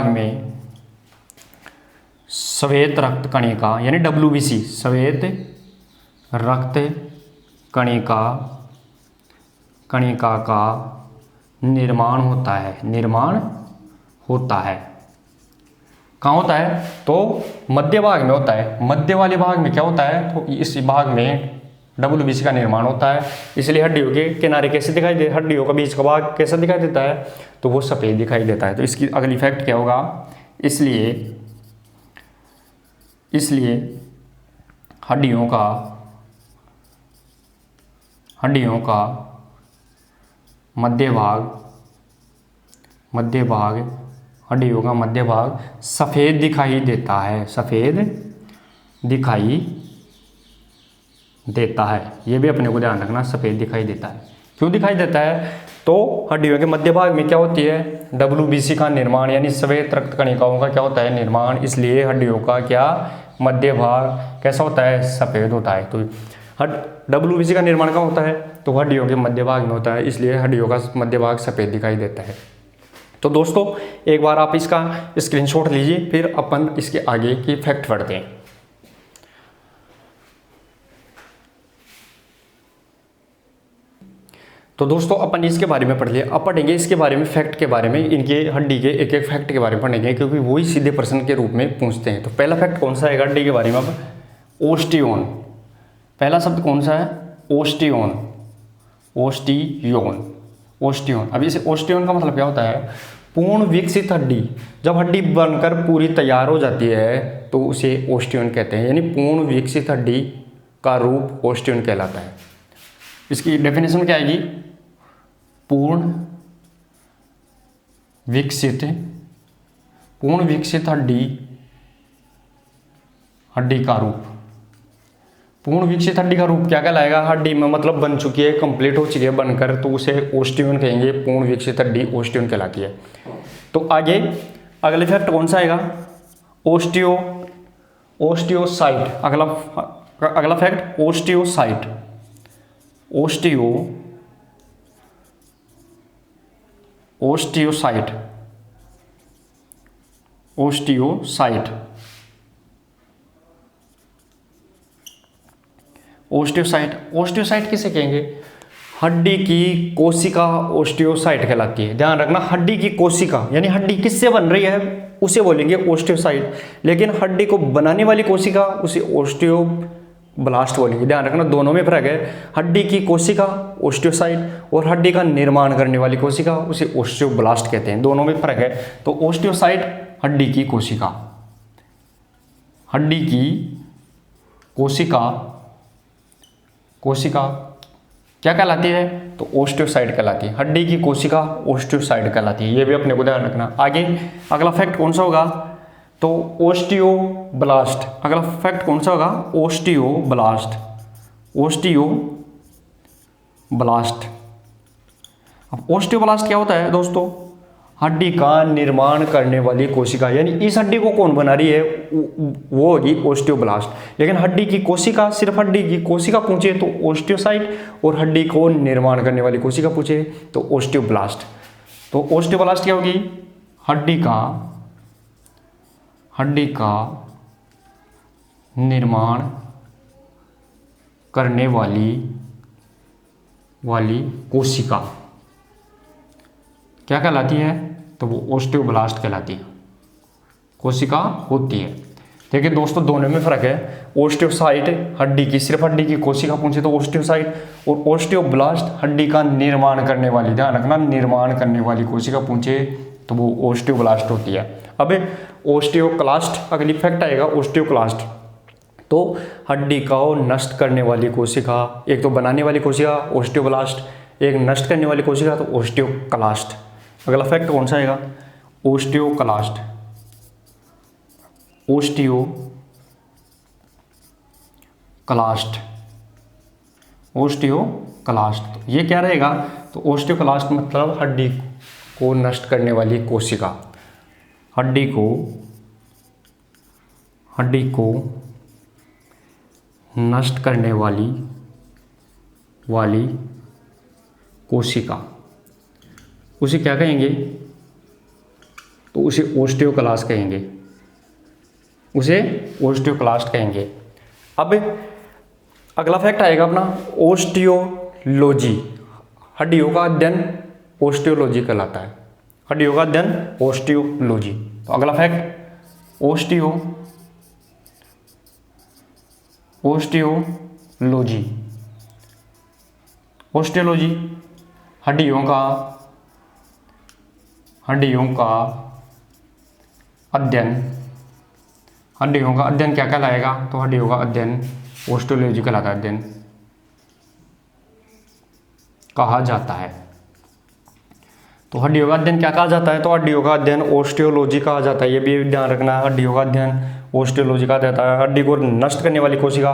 में श्वेत रक्त कणिका, यानी डब्ल्यूबीसी, श्वेत रक्त कणिका का निर्माण होता है। कहाँ होता है, तो मध्य भाग में होता है। मध्य वाले भाग में क्या होता है, तो इस भाग में डब्ल्यूबीसी का निर्माण होता है, इसलिए हड्डियों के किनारे कैसे दिखाई दे, हड्डियों का बीच का भाग कैसा दिखाई देता है, तो वो सफ़ेद दिखाई देता है। तो इसकी अगली फैक्ट क्या होगा, इसलिए हड्डियों का मध्य भाग सफ़ेद दिखाई देता है। ये भी अपने को ध्यान रखना, सफ़ेद दिखाई देता है। क्यों दिखाई देता है, तो हड्डियों के मध्य भाग में क्या होती है, डब्ल्यूबीसी का निर्माण, यानी श्वेत रक्त कणिकाओं का क्या होता है, निर्माण, इसलिए हड्डियों का क्या मध्य भाग कैसा होता है, सफ़ेद होता है। तो WBC का निर्माण कहाँ होता है, तो हड्डियों के मध्य भाग में होता है, इसलिए हड्डियों का मध्य भाग सफ़ेद दिखाई देता है। तो दोस्तों एक बार आप इसका स्क्रीनशॉट लीजिए, फिर अपन इसके आगे की फैक्ट पढ़ते हैं। तो दोस्तों अपन इसके बारे में पढ़ लिया, अब पढ़ेंगे इसके बारे में फैक्ट के बारे में, इनके हड्डी के एक एक फैक्ट के बारे में पढ़ेंगे, क्योंकि वही सीधे प्रश्न के रूप में पूछते हैं। तो पहला फैक्ट कौन सा है हड्डी के बारे में, अब ओस्टियोन। पहला शब्द कौन सा है, ओस्टियोन, ओस्टियोन, ओस्टियोन। अब इसे ओस्टियोन का मतलब क्या होता है, पूर्ण विकसित हड्डी। जब हड्डी बनकर पूरी तैयार हो जाती है तो उसे ओस्टियोन कहते हैं, यानी पूर्ण विकसित हड्डी का रूप ओस्टियोन कहलाता है। इसकी डेफिनेशन क्या आएगी, पूर्ण विकसित हड्डी का रूप। पूर्ण विकसित हड्डी का रूप क्या कहलाएगा, हड्डी में मतलब बन चुकी है, कंप्लीट हो चुकी है बनकर, तो उसे ओस्टियोन कहेंगे। पूर्ण विकसित हड्डी ओस्टियोन कहलाती है। तो आगे अगले फैक्ट कौन सा आएगा, ओस्टियोसाइट। अगला फैक्ट ओस्टियोसाइट, ओस्टियोसाइट किसे कहेंगे, हड्डी की कोशिका ओस्टियोसाइट कहलाती है। ध्यान रखना, हड्डी की कोशिका यानी हड्डी किससे बन रही है उसे बोलेंगे ओस्टियोसाइट, लेकिन हड्डी को बनाने वाली कोशिका उसे ओस्टियोब्लास्ट बोलेंगे। ध्यान रखना, दोनों में फर्क है। हड्डी की कोशिका ओस्टियोसाइट और हड्डी का निर्माण करने वाली कोशिका उसे ओस्टियोब्लास्ट कहते हैं, दोनों में फर्क है। तो ओस्टियोसाइट हड्डी की कोशिका, हड्डी की कोशिका क्या कहलाती है, तो ओस्टियोसाइट कहलाती है। हड्डी की कोशिका ओस्टियोसाइट कहलाती है, ये भी अपने को ध्यान रखना। आगे अगला फैक्ट कौन सा होगा, तो ओस्टियोब्लास्ट। अगला फैक्ट कौन सा होगा, ओस्टियोब्लास्ट। अब ओस्टियोब्लास्ट क्या होता है दोस्तों, हड्डी का निर्माण करने वाली कोशिका, यानी इस हड्डी को कौन बना रही है वो होगी ओस्टियोब्लास्ट। लेकिन हड्डी की कोशिका, सिर्फ हड्डी की कोशिका पूछे तो ओस्टियोसाइट, और हड्डी को निर्माण करने वाली कोशिका पूछे तो ओस्टियोब्लास्ट। तो ओस्टियोब्लास्ट क्या होगी, हड्डी का निर्माण करने वाली कोशिका क्या कहलाती है, तो वो ओस्टियोब्लास्ट कहलाती है, कोशिका होती है। देखिए दोस्तों दोनों में फर्क है। ओस्टियोसाइट हड्डी की, सिर्फ हड्डी की कोशिका पूछे तो ओस्टियोसाइट, और ओस्टियोब्लास्ट हड्डी का निर्माण करने वाली, ध्यान रखना, निर्माण करने वाली कोशिका पूछे तो वो ओस्टियोब्लास्ट होती है। अब ओस्टियोक्लास्ट, अगली फैक्ट आएगा ओस्टियोक्लास्ट। तो हड्डी का नष्ट करने वाली कोशिका, एक तो बनाने वाली कोशिका ओस्टियोब्लास्ट, एक नष्ट करने वाली कोशिका तो ओस्टियोक्लास्ट। अगला फैक्ट कौन सा आएगा, ओस्टियोक्लास्ट। ओस्टियोक्लास्ट ये क्या रहेगा, तो ओस्टियोक्लास्ट मतलब हड्डी को नष्ट करने वाली कोशिका, हड्डी को नष्ट करने वाली कोशिका, उसे क्या कहेंगे, तो उसे ओस्टियोक्लास्ट कहेंगे। अब अगला फैक्ट आएगा अपना ओस्टियोलॉजी। हड्डियों का अध्ययन ओस्टियोलॉजी कहलाता है, हड्डियों का अध्ययन ओस्टियोलॉजी। तो अगला फैक्ट ओस्टियोलॉजी हड्डियों का अध्ययन क्या कहलाएगा, तो हड्डियों का अध्ययन ओस्टियोलॉजी कहलाता है, अध्ययन कहा जाता है। तो हड्डियों का अध्ययन क्या कहा जाता है, तो हड्डियों का अध्ययन ओस्टियोलॉजी कहा जाता है। ये भी ध्यान रखना है, हड्डियों का अध्ययन ओस्टियोलॉजी कहा जाता है। हड्डी को नष्ट करने वाली कोशिका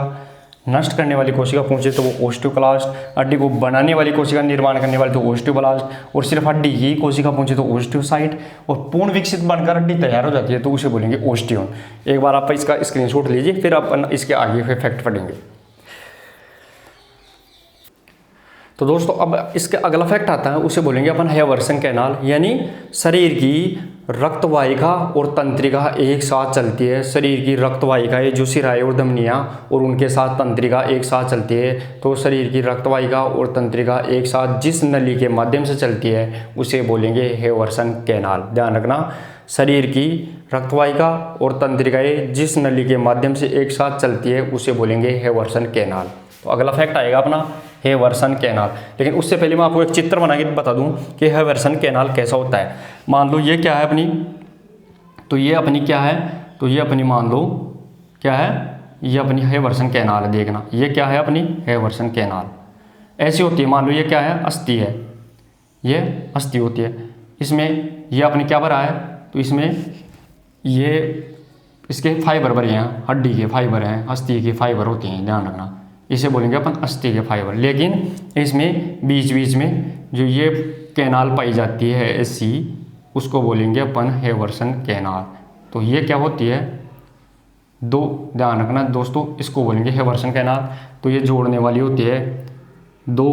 नष्ट करने वाली कोशिका पूछे तो वो ओस्टियोक्लास्ट, हड्डी को बनाने वाली कोशिका निर्माण करने वाली तो ओस्टियोब्लास्ट, और सिर्फ हड्डी की कोशिका पूछे तो ओस्टियोसाइट, और पूर्ण विकसित बनकर हड्डी तैयार हो जाती है तो उसे बोलेंगे ओस्टियोन। एक बार आप इसका स्क्रीनशॉट लीजिए, फिर अपन इसके आगे फिर फैक्ट पढ़ेंगे। तो दोस्तों अब इसके अगला फैक्ट आता है, उसे बोलेंगे अपन हैवर्सन कैनाल, यानी शरीर की रक्तवाहिका और तंत्रिका एक साथ चलती है। शरीर की रक्तवाहिकाएं जो सिराएं और धमनियाँ और उनके साथ तंत्रिका एक साथ चलती है, तो शरीर की रक्तवाहिका और तंत्रिका एक साथ जिस नली के माध्यम से चलती है उसे बोलेंगे हैवर्सन कैनाल। ध्यान रखना, शरीर की रक्तवाहिका और तंत्रिकाएं जिस नली के माध्यम से एक साथ चलती है उसे बोलेंगे हैवर्सन कैनाल। तो अगला फैक्ट आएगा अपना हैवर्सन कैनाल, लेकिन उससे पहले मैं आपको एक चित्र बना के बता दूं कि हैवर्सन कैनाल कैसा होता है। मान लो ये क्या है अपनी, तो ये अपनी क्या है, तो ये अपनी मान लो क्या है, ये अपनी हैवर्सन कैनाल है। देखना ये क्या है अपनी हैवर्सन कैनाल, ऐसी होती है। मान लो ये क्या है, अस्थि है, ये अस्थि होती है। इसमें ये अपनी क्या भरा है, तो इसमें ये इसके फाइबर भरे हैं, हड्डी के फाइबर हैं, अस्थि के फाइबर होते हैं, ध्यान रखना, इसे बोलेंगे अपन अस्थि के फाइबर। लेकिन इसमें बीच बीच में जो ये कैनाल पाई जाती है ऐसी, उसको बोलेंगे अपन हैवर्सन कैनाल। तो ये क्या होती है, दो, ध्यान रखना दोस्तों, इसको बोलेंगे हैवर्सन कैनाल। तो ये जोड़ने वाली होती है दो,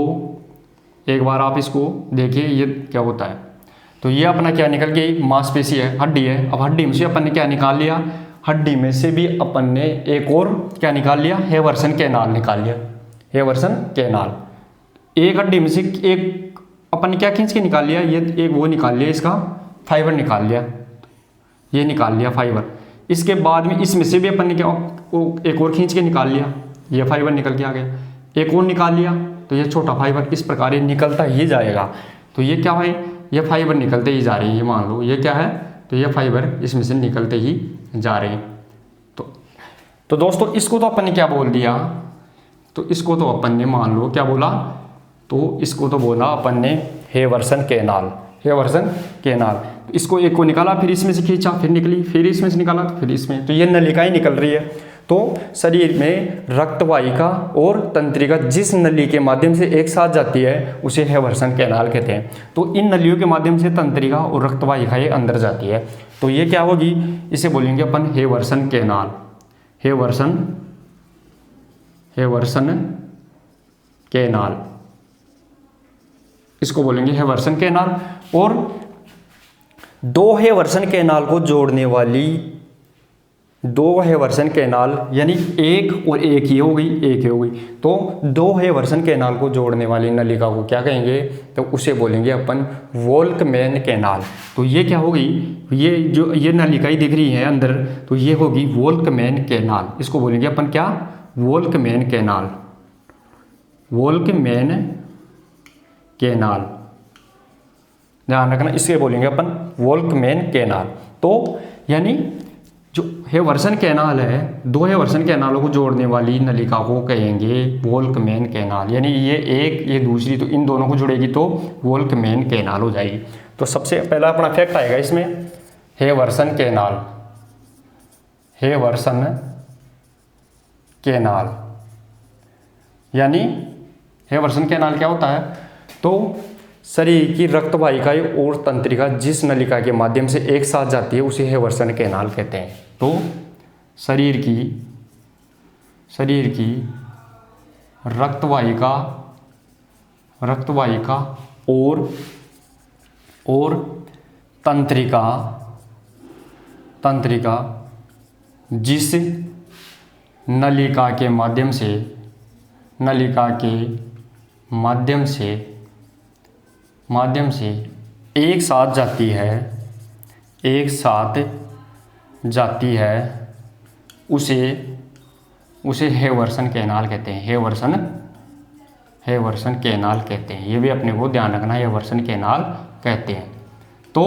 एक बार आप इसको देखिए ये क्या होता है। तो ये अपना क्या निकल गई, मांसपेशी है, हड्डी है। अब हड्डी में से अपन ने क्या निकाल लिया, हड्डी में से भी अपन ने एक और क्या निकाल लिया, हैवर्सन कैनाल निकाल लिया, हैवर्सन कैनाल। एक हड्डी में से एक अपन ने क्या खींच के निकाल लिया, ये एक वो निकाल लिया, इसका फाइबर निकाल लिया, ये निकाल लिया फाइबर। इसके बाद में इसमें से भी अपन ने क्या एक और खींच के निकाल लिया, ये फाइबर निकल के आ गया, एक और निकाल लिया, तो ये छोटा फाइबर। इस प्रकार ये निकलता ही जाएगा। तो ये क्या है, ये फाइबर निकलते ही जा रहे हैं। ये मान लो ये क्या है, तो ये फाइबर इसमें से निकलते ही जा रहे हैं। तो दोस्तों इसको तो अपन ने क्या बोल दिया, तो इसको तो अपन ने मान लो क्या बोला, तो इसको तो बोला अपन ने हैवर्सन कैनाल, हैवर्सन कैनाल। इसको एक को निकाला, फिर इसमें से खींचा, फिर निकली, फिर इसमें से निकाला, फिर इसमें, तो ये नलिकाएं निकल रही है। तो शरीर में रक्तवाहिका और तंत्रिका जिस नली के माध्यम से एक साथ जाती है उसे हैवर्सन कैनाल कहते हैं। तो इन नलियों के माध्यम से तंत्रिका और रक्तवाहिकाएं अंदर जाती है, तो ये क्या होगी, इसे बोलेंगे अपन हैवर्सन कैनाल, हैवर्सन कैनाल, इसको बोलेंगे हैवर्सन कैनाल। और दो हैवर्सन कैनाल को जोड़ने वाली, दो हैवर्सन कैनाल यानी एक और एक ही हो गई, एक ही हो गई, तो दो हैवर्सन कैनाल को जोड़ने वाली नलिका को क्या कहेंगे, तो उसे बोलेंगे अपन वोल्कमैन कैनाल। तो ये क्या होगी, ये जो ये नलिकाएं दिख रही है अंदर, तो ये होगी वोल्कमैन कैनाल। इसको बोलेंगे अपन क्या, वोल्कमैन कैनाल, वोल्कमैन कैनाल, ध्यान रखना, इसके बोलेंगे अपन वोल्कमैन कैनाल। तो यानी जो हैवर्सन कैनाल है, दो हैवर्सन कैनालों को जोड़ने वाली नलिका को कहेंगे वोल्कमैन कैनाल, यानी ये एक ये दूसरी, तो इन दोनों को जुड़ेगी तो वोल्कमैन कैनाल हो जाएगी। तो सबसे पहला अपना फैक्ट आएगा इसमें हैवर्सन कैनाल, हैवर्सन कैनाल, यानी हैवर्सन कैनाल क्या होता है, तो शरीर की रक्तवाहिकाएं और तंत्रिका जिस नलिका के माध्यम से एक साथ जाती है उसे हैवर्सन कैनाल कहते हैं। तो शरीर की रक्तवाहिका और तंत्रिका जिस नलिका के माध्यम से एक साथ जाती है, उसे हैवर्सन कैनाल कहते हैं, हैवर्सन कैनाल कहते हैं। ये भी अपने को ध्यान रखना, हैवर्सन कैनाल कहते हैं। तो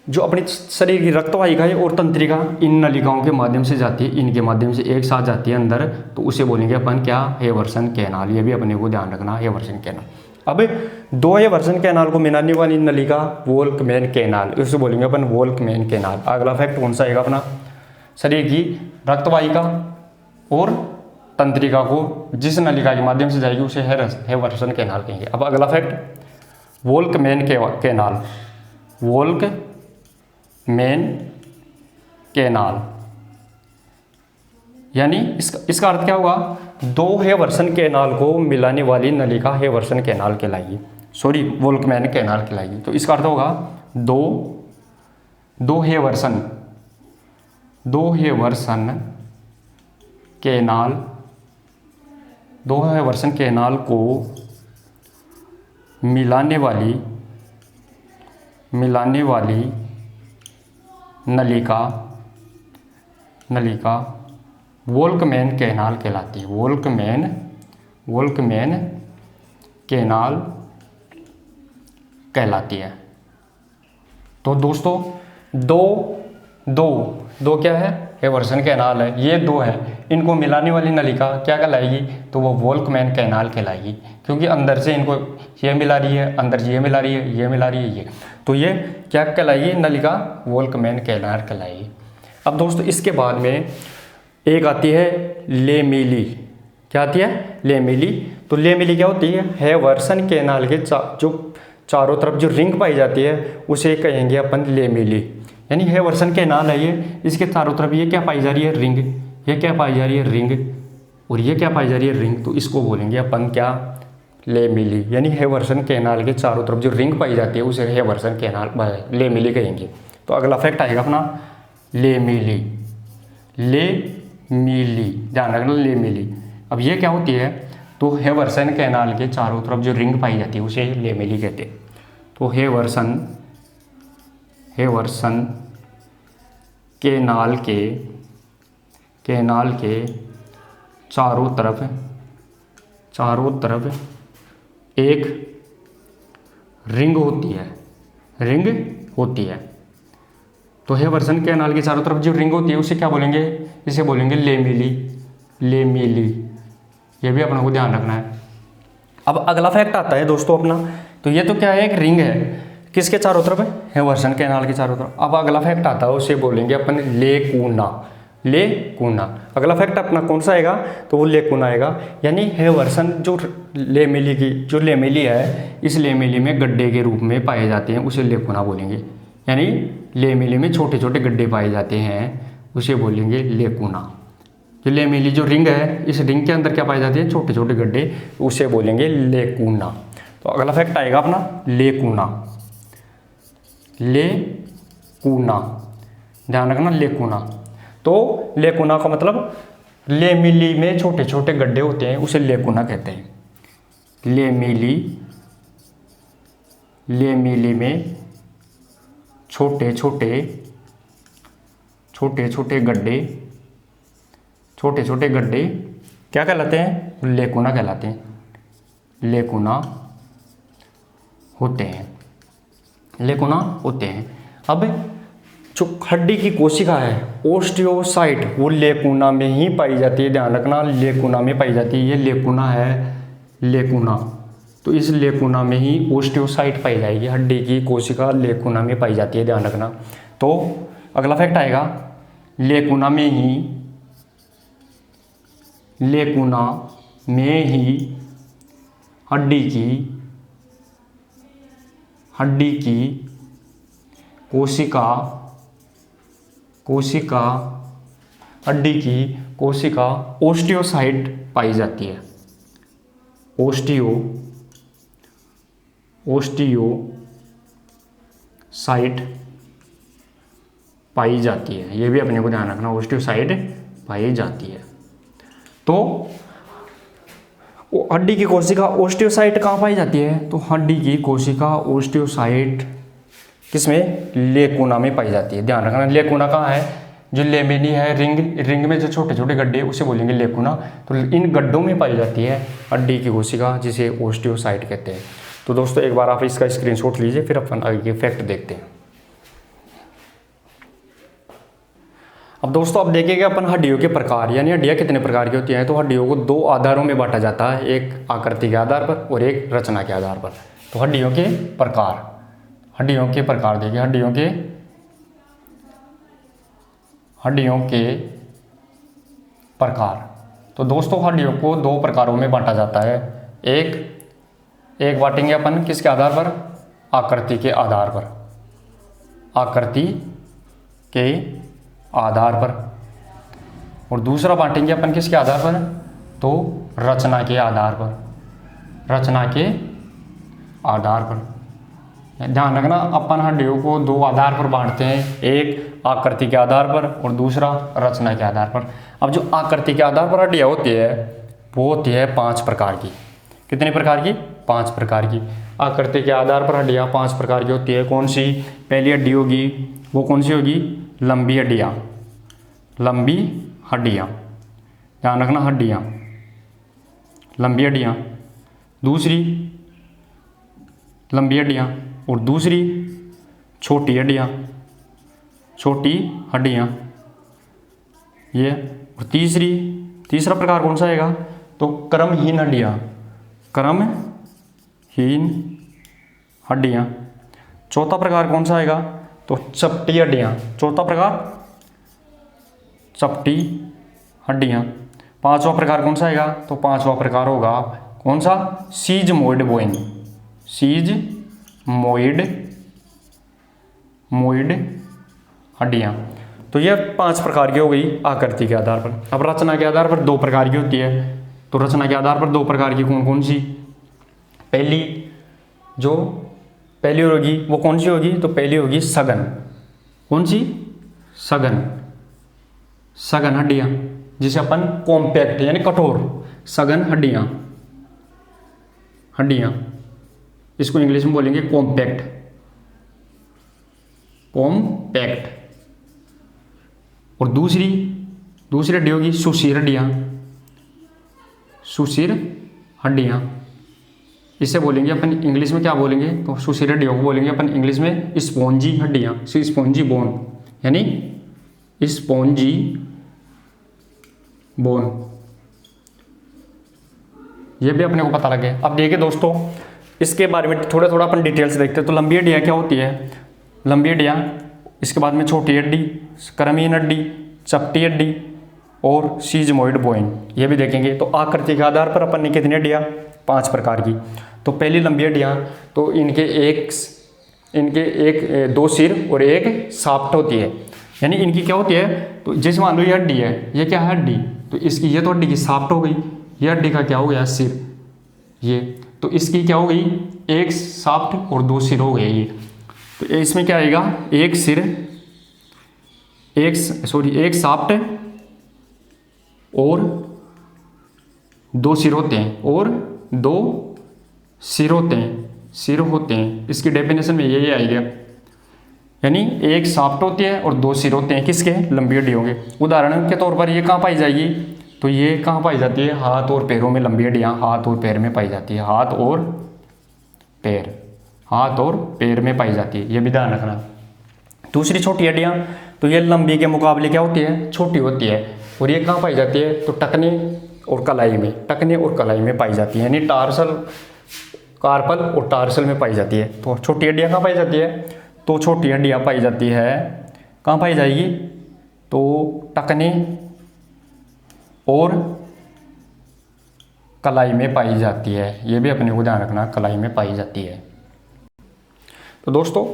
जो अपने शरीर की रक्तवाहिका है और तंत्रिका इन नलिकाओं के माध्यम से जाती है, इनके माध्यम से एक साथ जाती है अंदर, तो उसे बोलेंगे अपन क्या, हैवर्सन कैनाल। ये भी अपने को ध्यान रखना, हैवर्सन कैनाल। अब दो हैवर्सन कैनाल को मिलाने वाली नलिका वोल्कमैन कैनाल, इसे बोलेंगे अपन वोल्कमैन कैनाल। अगला फैक्ट कौन सा आएगा अपना, शरीर की रक्तवाहिका और तंत्रिका को जिस नलिका के माध्यम से जाएगी उसे हेवर्सन कैनाल कहेंगे। अब अगला fact, Volkmann canal. Volkmann canal यानी इसका अर्थ क्या होगा, दो हेवर्सन कैनाल को मिलाने वाली नलिका हेवर्सन कैनाल कहलाएगी, सॉरी वोल्कमैन कैनाल कहलाएगी। तो इसका अर्थ होगा दो हेवर्सन कैनाल को मिलाने वाली नलिका वोल्कमैन कैनाल कहलाती है। वोल्कमैन कैनाल कहलाती है। तो दोस्तों दो क्या है, हेवर्सन कैनाल है, ये दो है, इनको मिलाने वाली नलिका क्या कहलाएगी, तो वो वोल्कमैन कैनाल कहलाएगी, क्योंकि अंदर से इनको ये मिला रही है, अंदर ये मिला रही है, ये मिला रही है, ये, तो ये क्या कहलाएगी, नलिका वोल्कमैन कैनाल कहलाएगी। अब दोस्तों इसके बाद में एक आती है लेमिली। क्या आती है, लेमिली। तो लेमिली क्या होती है, हेवर्सन कैनाल के जो चारों तरफ जो रिंग पाई जाती है उसे कहेंगे अपन लेमिली। यानी हेवर्सन कैनाल है ये, इसके चारों तरफ ये क्या पाई जा रही है, रिंग, ये क्या पाई जा रही है, रिंग, और ये क्या पाई जा रही है, रिंग, तो इसको बोलेंगे अपन क्या, लेमिली। यानी हेवर्सन कैनाल के चारों तरफ जो रिंग पाई जाती है उसे हेवर्सन कैनाल लेमिली कहेंगे। तो अगला फैक्ट आएगा अपना लेमिली। ध्यान रखना, लेमिली। अब ये क्या होती है, तो हेवर्सन कैनाल के चारों तरफ जो रिंग पाई जाती है उसे लेमिली कहते हैं। तो हेवर्सन कैनाल के चारों तरफ एक रिंग होती है। तो हेवर्सन कैनाल के चारों तरफ जो रिंग होती है उसे क्या बोलेंगे, इसे बोलेंगे लेमिली। ये भी अपने को ध्यान रखना है। अब अगला फैक्ट आता है दोस्तों अपना, तो ये तो क्या है, एक रिंग है, किसके चारों तरफ है, हेवर्सन कैनाल के चारों तरफ। अब अगला फैक्ट आता है, उसे बोलेंगे अपन लेकुना। अगला फैक्ट अपना कौन सा आएगा, तो वो लेकुना आएगा। यानी हेवर्सन जो लेमिली है, इस लेमिली में गड्ढे के रूप में पाए जाते हैं, उसे लेकुना बोलेंगे। यानी लेमिली में छोटे छोटे गड्ढे पाए जाते हैं, उसे बोलेंगे लेकुना। जो लेमिली जो रिंग है, इस रिंग के अंदर क्या पाए जाते हैं, छोटे छोटे गड्ढे, उसे बोलेंगे लेकुना। तो अगला फैक्ट आएगा अपना लेकुना। ध्यान रखना, लेकुना। तो लेकुना का मतलब लेमिली में छोटे छोटे गड्ढे होते हैं, उसे लेकुना कहते हैं। लेमिली में छोटे छोटे गड्ढे क्या कहलाते हैं, लेकुना कहलाते हैं, लेकुना होते हैं। अब जो हड्डी की कोशिका है ओस्टियोसाइट, वो लेकुना में ही पाई जाती है। ध्यान रखना, लेकुना में पाई जाती है। ये लेकुना है, लेकुना। तो इस लेकुना में ही ओस्टियोसाइट पाई जाएगी। हड्डी की कोशिका लेकुना में पाई जाती है, ध्यान रखना। तो अगला फैक्ट आएगा, लेकुना में ही हड्डी की कोशिका ओस्टियोसाइट पाई जाती है। ओस्टियोसाइट पाई जाती है। ये भी अपने को ध्यान रखना, ओस्टियोसाइट पाई जाती है। तो हड्डी की कोशिका ओस्टियोसाइट कहाँ पाई जाती है, तो हड्डी की कोशिका ओस्टियोसाइट किसमें, लेकुना में पाई जाती है। ध्यान रखना, लेकुना कहाँ है, जो लेमिनी है, रिंग में जो छोटे छोटे गड्ढे, उसे बोलेंगे लेकुना। तो इन गड्ढों में पाई जाती है हड्डी की कोशिका, जिसे ओस्टियोसाइट कहते हैं। तो दोस्तों एक बार आप इसका स्क्रीनशॉट लीजिए, फिर अपन आगे के फैक्ट देखते हैं। अब दोस्तों आप देखिएगा अपन हड्डियों के प्रकार, यानी हड्डियाँ कितने प्रकार की होती हैं। तो हड्डियों को दो आधारों में बांटा जाता है, एक आकृति के आधार पर और एक रचना के आधार पर। तो हड्डियों के प्रकार देखिए, हड्डियों के प्रकार। तो दोस्तों हड्डियों को दो प्रकारों में बांटा जाता है। एक बांटेंगे अपन किसके आधार पर, आकृति के आधार पर, आकृति के आधार पर, और दूसरा बांटेंगे अपन किसके आधार पर, तो रचना के आधार पर, रचना के आधार पर। ध्यान रखना अपन हड्डियों को दो आधार पर बांटते हैं, एक आकृति के आधार पर और दूसरा रचना के आधार पर। अब जो आकृति के आधार पर हड्डियाँ होती है वो होती है 5 प्रकार की। कितने प्रकार की, 5 प्रकार की। आकृति के आधार पर हड्डियाँ 5 प्रकार की होती है। कौन सी, पहली हड्डी होगी वो कौन सी होगी, लंबी हड्डियाँ, लंबी हड्डियाँ, ध्यान रखना हड्डियाँ, लंबी हड्डियाँ। दूसरी लंबी हड्डियाँ और दूसरी छोटी हड्डियाँ, छोटी हड्डियाँ ये। और तीसरा प्रकार कौन सा आएगा, तो क्रमहीन हड्डियाँ, क्रमहीन हड्डियाँ। चौथा प्रकार कौन सा आएगा, तो चपटी हड्डियाँ, चौथा प्रकार चपटी हड्डियाँ। पांचवा प्रकार कौन सा आएगा, तो पांचवा प्रकार होगा कौन सा, सीजमोइड बोइन, सीजमोइड हड्डियाँ। तो ये 5 प्रकार की हो गई आकृति के आधार पर। अब रचना के आधार पर 2 प्रकार की होती है। तो रचना के आधार पर 2 प्रकार की कौन कौन सी, पहली होगी वो कौन सी होगी, तो पहली होगी सघन। कौन सी, सघन हड्डियाँ, जिसे अपन कॉम्पैक्ट यानी कठोर सघन हड्डियाँ, इसको इंग्लिश में बोलेंगे कॉम्पैक्ट। और दूसरी हड्डी होगी सुशिर हड्डियाँ, इसे बोलेंगे अपन इंग्लिश में क्या बोलेंगे, तो सुशिर हड्डियों को बोलेंगे अपन इंग्लिश में स्पॉन्जी हड्डियाँ, स्पॉन्जी बोन, यानी स्पॉन्जी बोन। ये भी अपने को पता लगे। अब देखिए दोस्तों इसके बारे में थोड़ा अपन डिटेल से देखते हैं। तो लंबी हड्डियाँ क्या होती है, लंबी हड्डियाँ, इसके बाद में छोटी हड्डी, क्रमहीन हड्डी, चपटी हड्डी और सीजमोइड बोइन, ये भी देखेंगे। तो आकृति के आधार पर अपन ने कितनी हड्डियाँ, 5 प्रकार की। तो पहली लंबी हड्डियाँ, तो इनके एक 2 सिर और एक शाफ्ट होती है, यानी इनकी क्या होती है, तो जैसे मान लो ये हड्डी है, ये क्या है हड्डी, तो इसकी ये तो हड्डी की शाफ्ट हो गई, ये हड्डी का क्या हो गया, सिर, ये तो इसकी क्या हो गई, एक शाफ्ट और 2 सिर हो गए ये। तो इसमें क्या आएगा, एक शाफ्ट और 2 सिर होते हैं, और 2 सिर होते हैं। इसकी डेफिनेशन में ये आएगा, यानी एक शाफ्ट होती है और 2 सिर होते हैं किसके, लंबी हड्डियों के। उदाहरण के तौर पर ये कहाँ पाई जाएगी, तो ये कहाँ पाई जाती है, हाथ और पैरों में लंबी हड्डियाँ हाथ और पैर में पाई जाती है, हाथ और पैर में पाई जाती है, ये भी ध्यान रखना। दूसरी छोटी हड्डियाँ, तो ये लंबी के मुकाबले क्या होती है, छोटी होती है, और ये कहाँ पाई जाती है, तो टखने और कलाई में पाई जाती है, यानी कार्पल और टार्सल में पाई जाती है। तो छोटी हड्डियाँ कहाँ पाई जाती है, तो छोटी हड्डियाँ पाई जाती है, कहाँ पाई जाएगी, तो टखने और कलाई में पाई जाती है, ये भी अपने को ध्यान रखना, कलाई में पाई जाती है। तो दोस्तों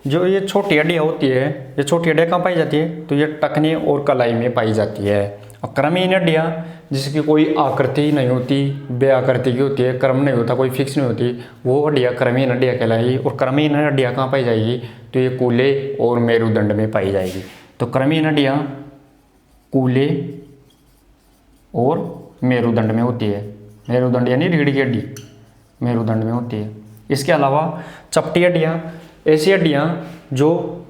जो ये छोटी हड्डियाँ होती है, ये छोटी हड्डियाँ कहाँ पाई जाती है, तो ये टखने और कलाई में पाई जाती है। और क्रमहीन हड्डियाँ जिसकी कोई आकृति नहीं होती, बेआकृति की होती है, क्रम नहीं होता, कोई फिक्स नहीं होती, वो हड्डियाँ क्रमहीन हड्डियाँ कहलाएगी। और क्रमहीन हड्डियाँ कहाँ पाई जाएगी, तो ये कूल्हे और मेरुदंड में पाई जाएगी। तो क्रमहीन हड्डियाँ कूल्हे और मेरुदंड में होती है, मेरुदंड यानी रीढ़ की हड्डी मेरुदंड में होती है। इसके अलावा चपटी हड्डियाँ, ऐसी हड्डियाँ जो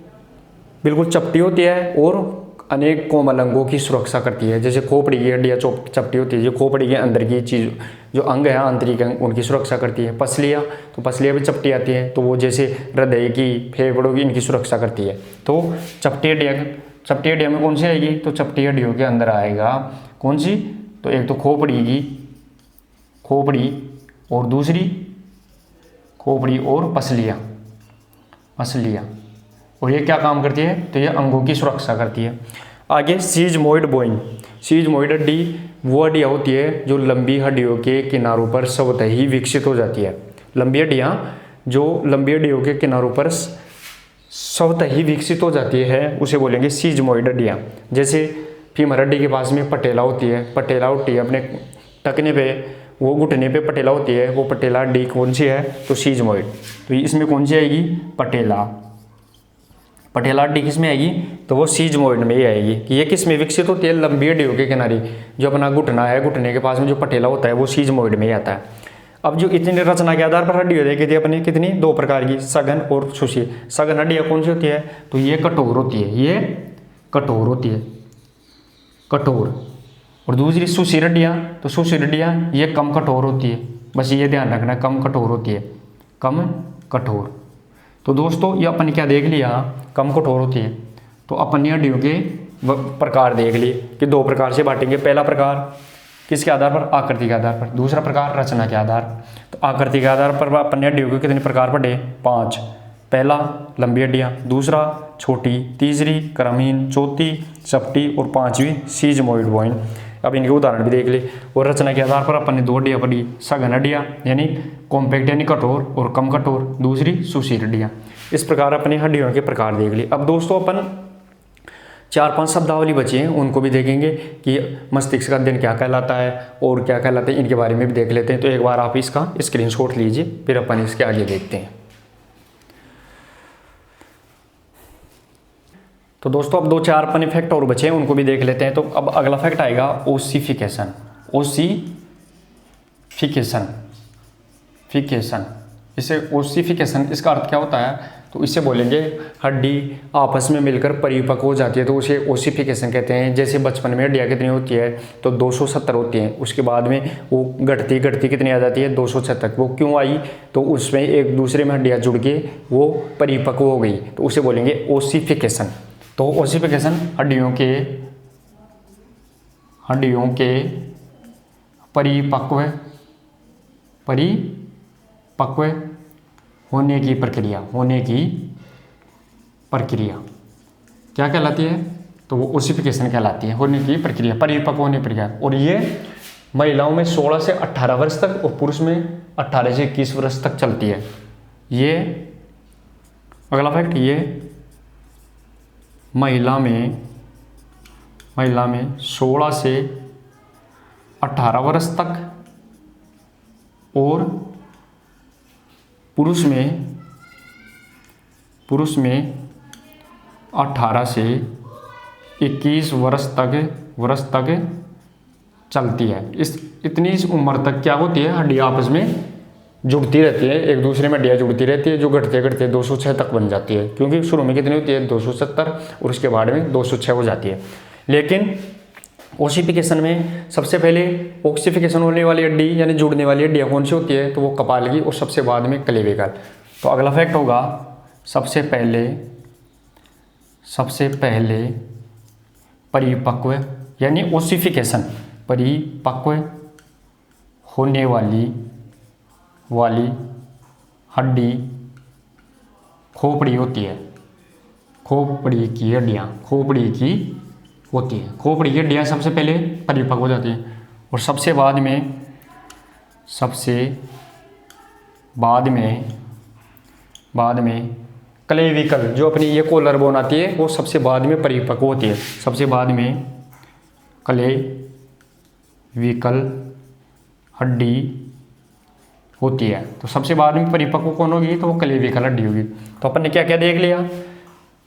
बिल्कुल चपटी होती है और अनेक कोमल अंगों की सुरक्षा करती है। जैसे खोपड़ी की हड्डियाँ चपटी होती है, जो खोपड़ी के अंदर की चीज़ जो अंग है, आंतरिक अंग, उनकी सुरक्षा करती है। पसलियाँ, तो पसलियाँ भी चपटी आती हैं, तो वो जैसे हृदय की, फेफड़ों की, इनकी सुरक्षा करती है। तो चपटी हड्डियाँ में कौन सी आएगी, तो चपटी हड्डियों के अंदर आएगा कौन सी, तो एक तो खोपड़ी और दूसरी खोपड़ी और पसलियाँ। और ये क्या काम करती है, तो ये अंगों की सुरक्षा करती है। आगे सीजमोइड बोइन, सीजमोइड हड्डी वो हड्डियाँ होती है जो लंबी हड्डियों के किनारों पर स्वतः ही विकसित हो जाती है। लंबी हड्डियाँ जो लंबी हड्डियों के किनारों पर स्वतः ही विकसित हो जाती है उसे बोलेंगे सीजमोइड हड्डियाँ। जैसे फीमर हड्डी के पास में पटेला होती है, पटेला होती है अपने टखने पे, वो घुटने पे पटेला होती है, वो पटेला हड्डी कौन सी है? तो सीजमोइड। तो इसमें कौन सी आएगी? पटेला। पटेला हड्डी किस में आएगी? तो वो सीजमोइड में ही आएगी। कि ये किस में विकसित होती है? लंबी हड्डियों के किनारे। जो अपना घुटना है, घुटने के पास में जो पटेला होता है वो सीजमोइड में ही आता है। अब जो इतनी रचना के आधार पर हड्डी देखी थी अपने कितनी? 2 प्रकार की, सघन और सुशी। सघन हड्डियाँ कौन सी होती है? तो ये कठोर होती है, ये कठोर होती है, कठोर। और दूसरी सुशीर हड्डियाँ, तो सुशीर हड्डियाँ ये कम कठोर होती है। बस ये ध्यान रखना, कम कठोर होती है, कम कठोर। तो दोस्तों ये अपन क्या देख लिया? कम कठोर होती है। तो अपन हड्डियों के प्रकार देख लिए कि 2 प्रकार से बांटेंगे। पहला प्रकार किसके आधार पर? आकृति के आधार पर। दूसरा प्रकार रचना के आधार। तो आकृति के आधार पर अपन हड्डियों के कितने प्रकार पढ़े? 5। पहला लंबी हड्डियाँ, दूसरा छोटी, तीसरी क्रमहीन, चौथी चपटी और 5वीं सीजमोइड बोइन। अब इनके उदाहरण भी देख ले। और रचना के आधार पर अपन ने 2 हड्डियाँ पढ़ी, सघन हड्डियाँ यानी कॉम्पैक्ट यानी कठोर और कम कठोर, दूसरी सुशीर हड्डियाँ। इस प्रकार अपनी हड्डियों के प्रकार देख लिए। अब दोस्तों अपन 4-5 शब्दावली बची हैं, उनको भी देखेंगे कि मस्तिष्क का अध्ययन क्या कहलाता है और क्या कहलाते हैं, इनके बारे में भी देख लेते हैं। तो एक बार आप इसका स्क्रीनशॉट लीजिए, फिर अपन इसके आगे देखते हैं। तो दोस्तों अब 2-4 अपन फैक्ट और बचे हैं, उनको भी देख लेते हैं। तो अब अगला फैक्ट आएगा ओसिफिकेशन। ओसिफिकेशन, फिकेशन, इसे ओसिफिकेशन इसका अर्थ क्या होता है? तो इससे बोलेंगे हड्डी आपस में मिलकर परिपक्व हो जाती है, तो उसे ओसिफिकेशन कहते हैं। जैसे बचपन में हड्डियाँ कितनी होती है? तो 270 होती हैं। उसके बाद में वो घटती घटती कितनी आ जाती है? 206 तक। वो क्यों आई? तो उसमें एक दूसरे में हड्डियाँ जुड़ के वो परिपक्व हो गई, तो उसे बोलेंगे ओसिफिकेशन। तो ओसिफिकेशन हड्डियों के परिपक्व होने की प्रक्रिया क्या कहलाती है? तो वो ओसिफिकेशन कहलाती है, होने की प्रक्रिया, परिपक्व होने की प्रक्रिया। और ये महिलाओं में 16 से 18 वर्ष तक और पुरुष में 18 से 21 वर्ष तक चलती है। ये अगला फैक्ट, ये महिला में 16 से 18 वर्ष तक और पुरुष में 18 से 21 वर्ष तक चलती है। इतनी उम्र तक क्या होती है? हड्डियाँ आपस में जुड़ती रहती है, एक दूसरे में हड्डियाँ जुड़ती रहती है, जो घटते घटते 206 तक बन जाती है। क्योंकि शुरू में कितनी होती है? 270 और उसके बाद में 206 हो जाती है। लेकिन ओसिफिकेशन में सबसे पहले ऑक्सीफिकेशन होने वाली हड्डी यानी जुड़ने वाली हड्डियाँ कौन सी होती है? तो वो कपाल की, और सबसे बाद में क्लेविकल। तो अगला फैक्ट होगा सबसे पहले परिपक्व यानी ओसिफिकेशन, परिपक्व होने वाली हड्डी खोपड़ी होती है। खोपड़ी की हड्डियाँ होती है। खोपड़ी की हड्डियाँ सबसे पहले परिपक्व हो जाती हैं और सबसे बाद में क्लेविकल, जो अपनी ये कॉलर बोन आती है, वो सबसे बाद में परिपक्व होती है। सबसे बाद में क्लेविकल हड्डी होती है। तो सबसे बाद में परिपक्व कौन होगी? तो वो क्लेविकल हड्डी होगी। तो अपन ने क्या क्या देख लिया?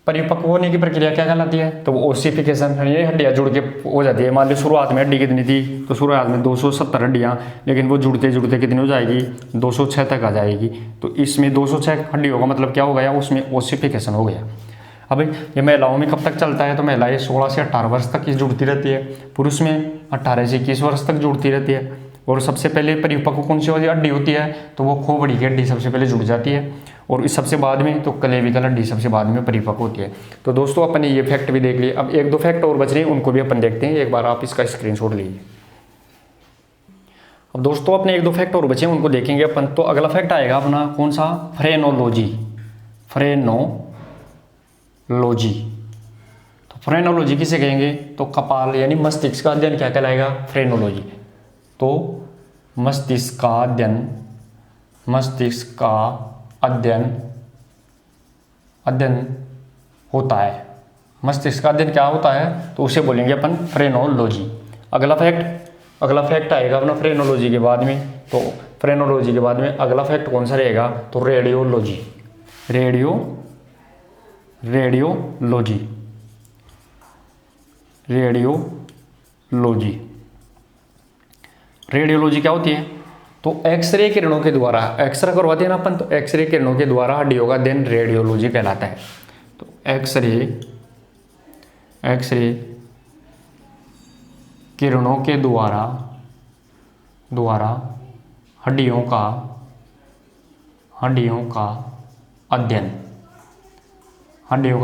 परिपक्व होने की प्रक्रिया क्या कहलाती है? तो वो ओसिफिकेशन, यानी हड्डियाँ जुड़ के हो जाती है। मान लो शुरुआत में हड्डी कितनी थी? तो शुरुआत में 270 हड्डियाँ, लेकिन वो जुड़ते जुड़ते कितनी हो जाएगी? 206 तक आ जाएगी। तो इसमें 206 हड्डियों का मतलब क्या हो गया? उसमें ओसिफिकेशन हो गया। अब ये महिलाओं में कब तक चलता है? तो महिलाएं 16 से 18 वर्ष तक ये जुड़ती रहती है, पुरुष में 18 से 21 वर्ष तक जुड़ती रहती है। और सबसे पहले परिपक्व कौन सी वाली हड्डी होती है? तो वो खोपड़ी की हड्डी सबसे पहले जुड़ जाती है, और इस सबसे बाद में तो क्लेविकल हड्डी सबसे बाद में परिपक्व होती है। तो दोस्तों अपन ने ये फैक्ट भी देख लिए। अब 1-2 फैक्ट और बच रहे हैं, उनको भी अपन देखते हैं। एक बार आप इसका स्क्रीनशॉट लीजिए। अब दोस्तों अपने 1-2 फैक्ट और बचे हैं, उनको देखेंगे अपन। तो अगला फैक्ट आएगा अपना कौन सा? फ्रेनोलॉजी। फ्रेनोलॉजी किसे कहेंगे? तो कपाल यानी मस्तिष्क का अध्ययन क्या कहलाएगा? फ्रेनोलॉजी। तो मस्तिष्क का अध्ययन होता है। मस्तिष्क का अध्ययन क्या होता है? तो उसे बोलेंगे अपन फ्रेनोलॉजी। अगला फैक्ट आएगा अपना फ्रेनोलॉजी के बाद में। तो फ्रेनोलॉजी के बाद में अगला फैक्ट कौन सा रहेगा? तो रेडियोलॉजी। रेडियोलॉजी क्या होती है? तो एक्सरे किरणों के द्वारा, एक्सरे करवाते हैं ना अपन, तो एक्सरे किरणों के द्वारा हड्डियों का अध्ययन रेडियोलॉजी कहलाता है। तो एक्सरे किरणों के द्वारा हड्डियों का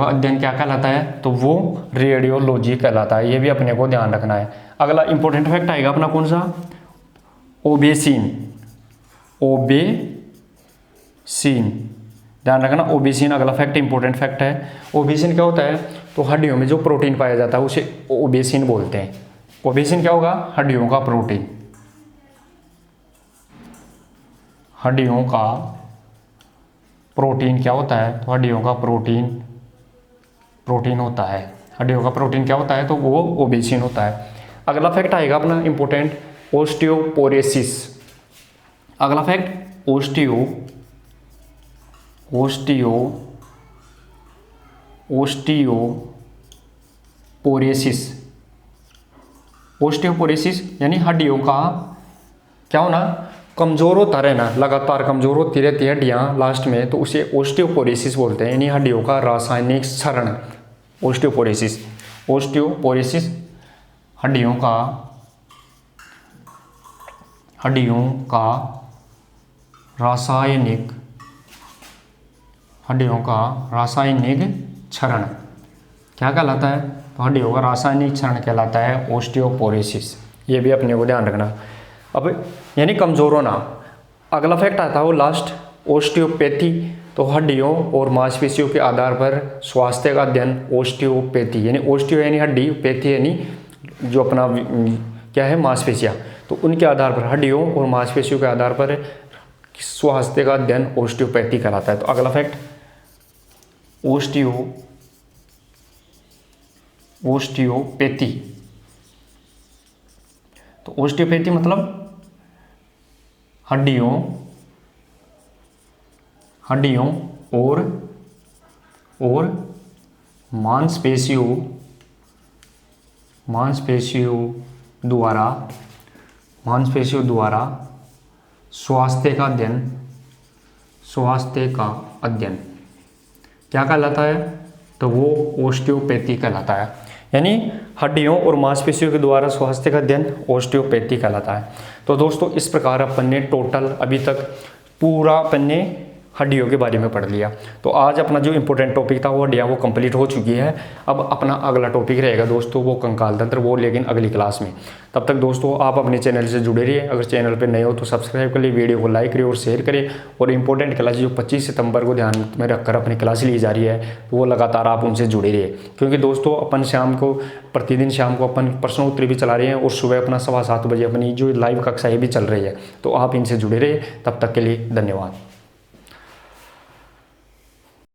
अध्ययन क्या कहलाता है? तो वो रेडियोलॉजी कहलाता है। ये भी अपने को ध्यान रखना है। अगला इंपॉर्टेंट फैक्ट आएगा अपना कौन सा? ओबेसिन। ध्यान रखना, ओबेसिन अगला फैक्ट इंपॉर्टेंट फैक्ट है। ओबेसिन क्या होता है? तो हड्डियों में जो प्रोटीन पाया जाता है उसे ओबेसिन बोलते हैं। ओबेसिन क्या होगा? हड्डियों का प्रोटीन। क्या होता है? तो हड्डियों का प्रोटीन होता है। हड्डियों का प्रोटीन क्या होता है? तो वो ओबेसिन होता है। अगला फैक्ट आएगा अपना इंपॉर्टेंट, ओस्टियोपोरोसिस। अगला फैक्ट ओस्टियोपोरोसिस यानी हड्डियों का क्या होना? कमजोर होता रहना, लगातार कमजोर होती रहती है हड्डियाँ लास्ट में, तो उसे ओस्टियोपोरोसिस बोलते हैं। यानी हड्डियों का रासायनिक क्षरण। ओस्टियोपोरोसिस हड्डियों का रासायनिक क्षरण क्या कहलाता है? तो हड्डियों का रासायनिक क्षरण कहलाता है ओस्टियोपोरोसिस। ये भी अपने को ध्यान रखना। अब यानी कमजोर होना। अगला फैक्ट आता है वो लास्ट, ओस्टियोपैथी। तो हड्डियों और मांसपेशियों के आधार पर स्वास्थ्य का अध्ययन ओस्टियोपैथी। यानी ओस्टियो यानी हड्डी, पैथी यानी जो अपना क्या है? मांसपेशियाँ। तो उनके आधार पर, हड्डियों और मांसपेशियों के आधार पर स्वास्थ्य का अध्ययन ओस्टियोपैथी कहलाता है। तो अगला फैक्ट ओस्टियोपैथी। तो ओस्टियोपैथी मतलब हड्डियों और मांसपेशियों द्वारा स्वास्थ्य का अध्ययन क्या कहलाता है? तो वो ओस्टियोपैथी कहलाता है। यानी हड्डियों और मांसपेशियों के द्वारा स्वास्थ्य का अध्ययन ओस्टियोपैथी कहलाता है। तो दोस्तों इस प्रकार अपन ने टोटल अभी तक पूरा अपन ने हड्डियों के बारे में पढ़ लिया। तो आज अपना जो इंपॉर्टेंट टॉपिक था वो हड्डियाँ वो कंप्लीट हो चुकी है। अब अपना अगला टॉपिक रहेगा दोस्तों वो कंकाल तंत्र, वो लेकिन अगली क्लास में। तब तक दोस्तों आप अपने चैनल से जुड़े रहिए। अगर चैनल पर नए हो तो सब्सक्राइब कर लिए, वीडियो को लाइक करिए और शेयर करिए। और इंपॉर्टेंट क्लास जो 25 सितंबर को ध्यान में रखकर अपनी क्लास ली जा रही है तो वो लगातार आप उनसे जुड़े रहिए। क्योंकि दोस्तों अपन प्रतिदिन शाम को अपन प्रश्न उत्तर भी चला रहे हैं और सुबह अपना 7:15 बजे अपनी जो लाइव कक्षाएँ भी चल रही है। तो आप इनसे जुड़े रहिए। तब तक के लिए धन्यवाद।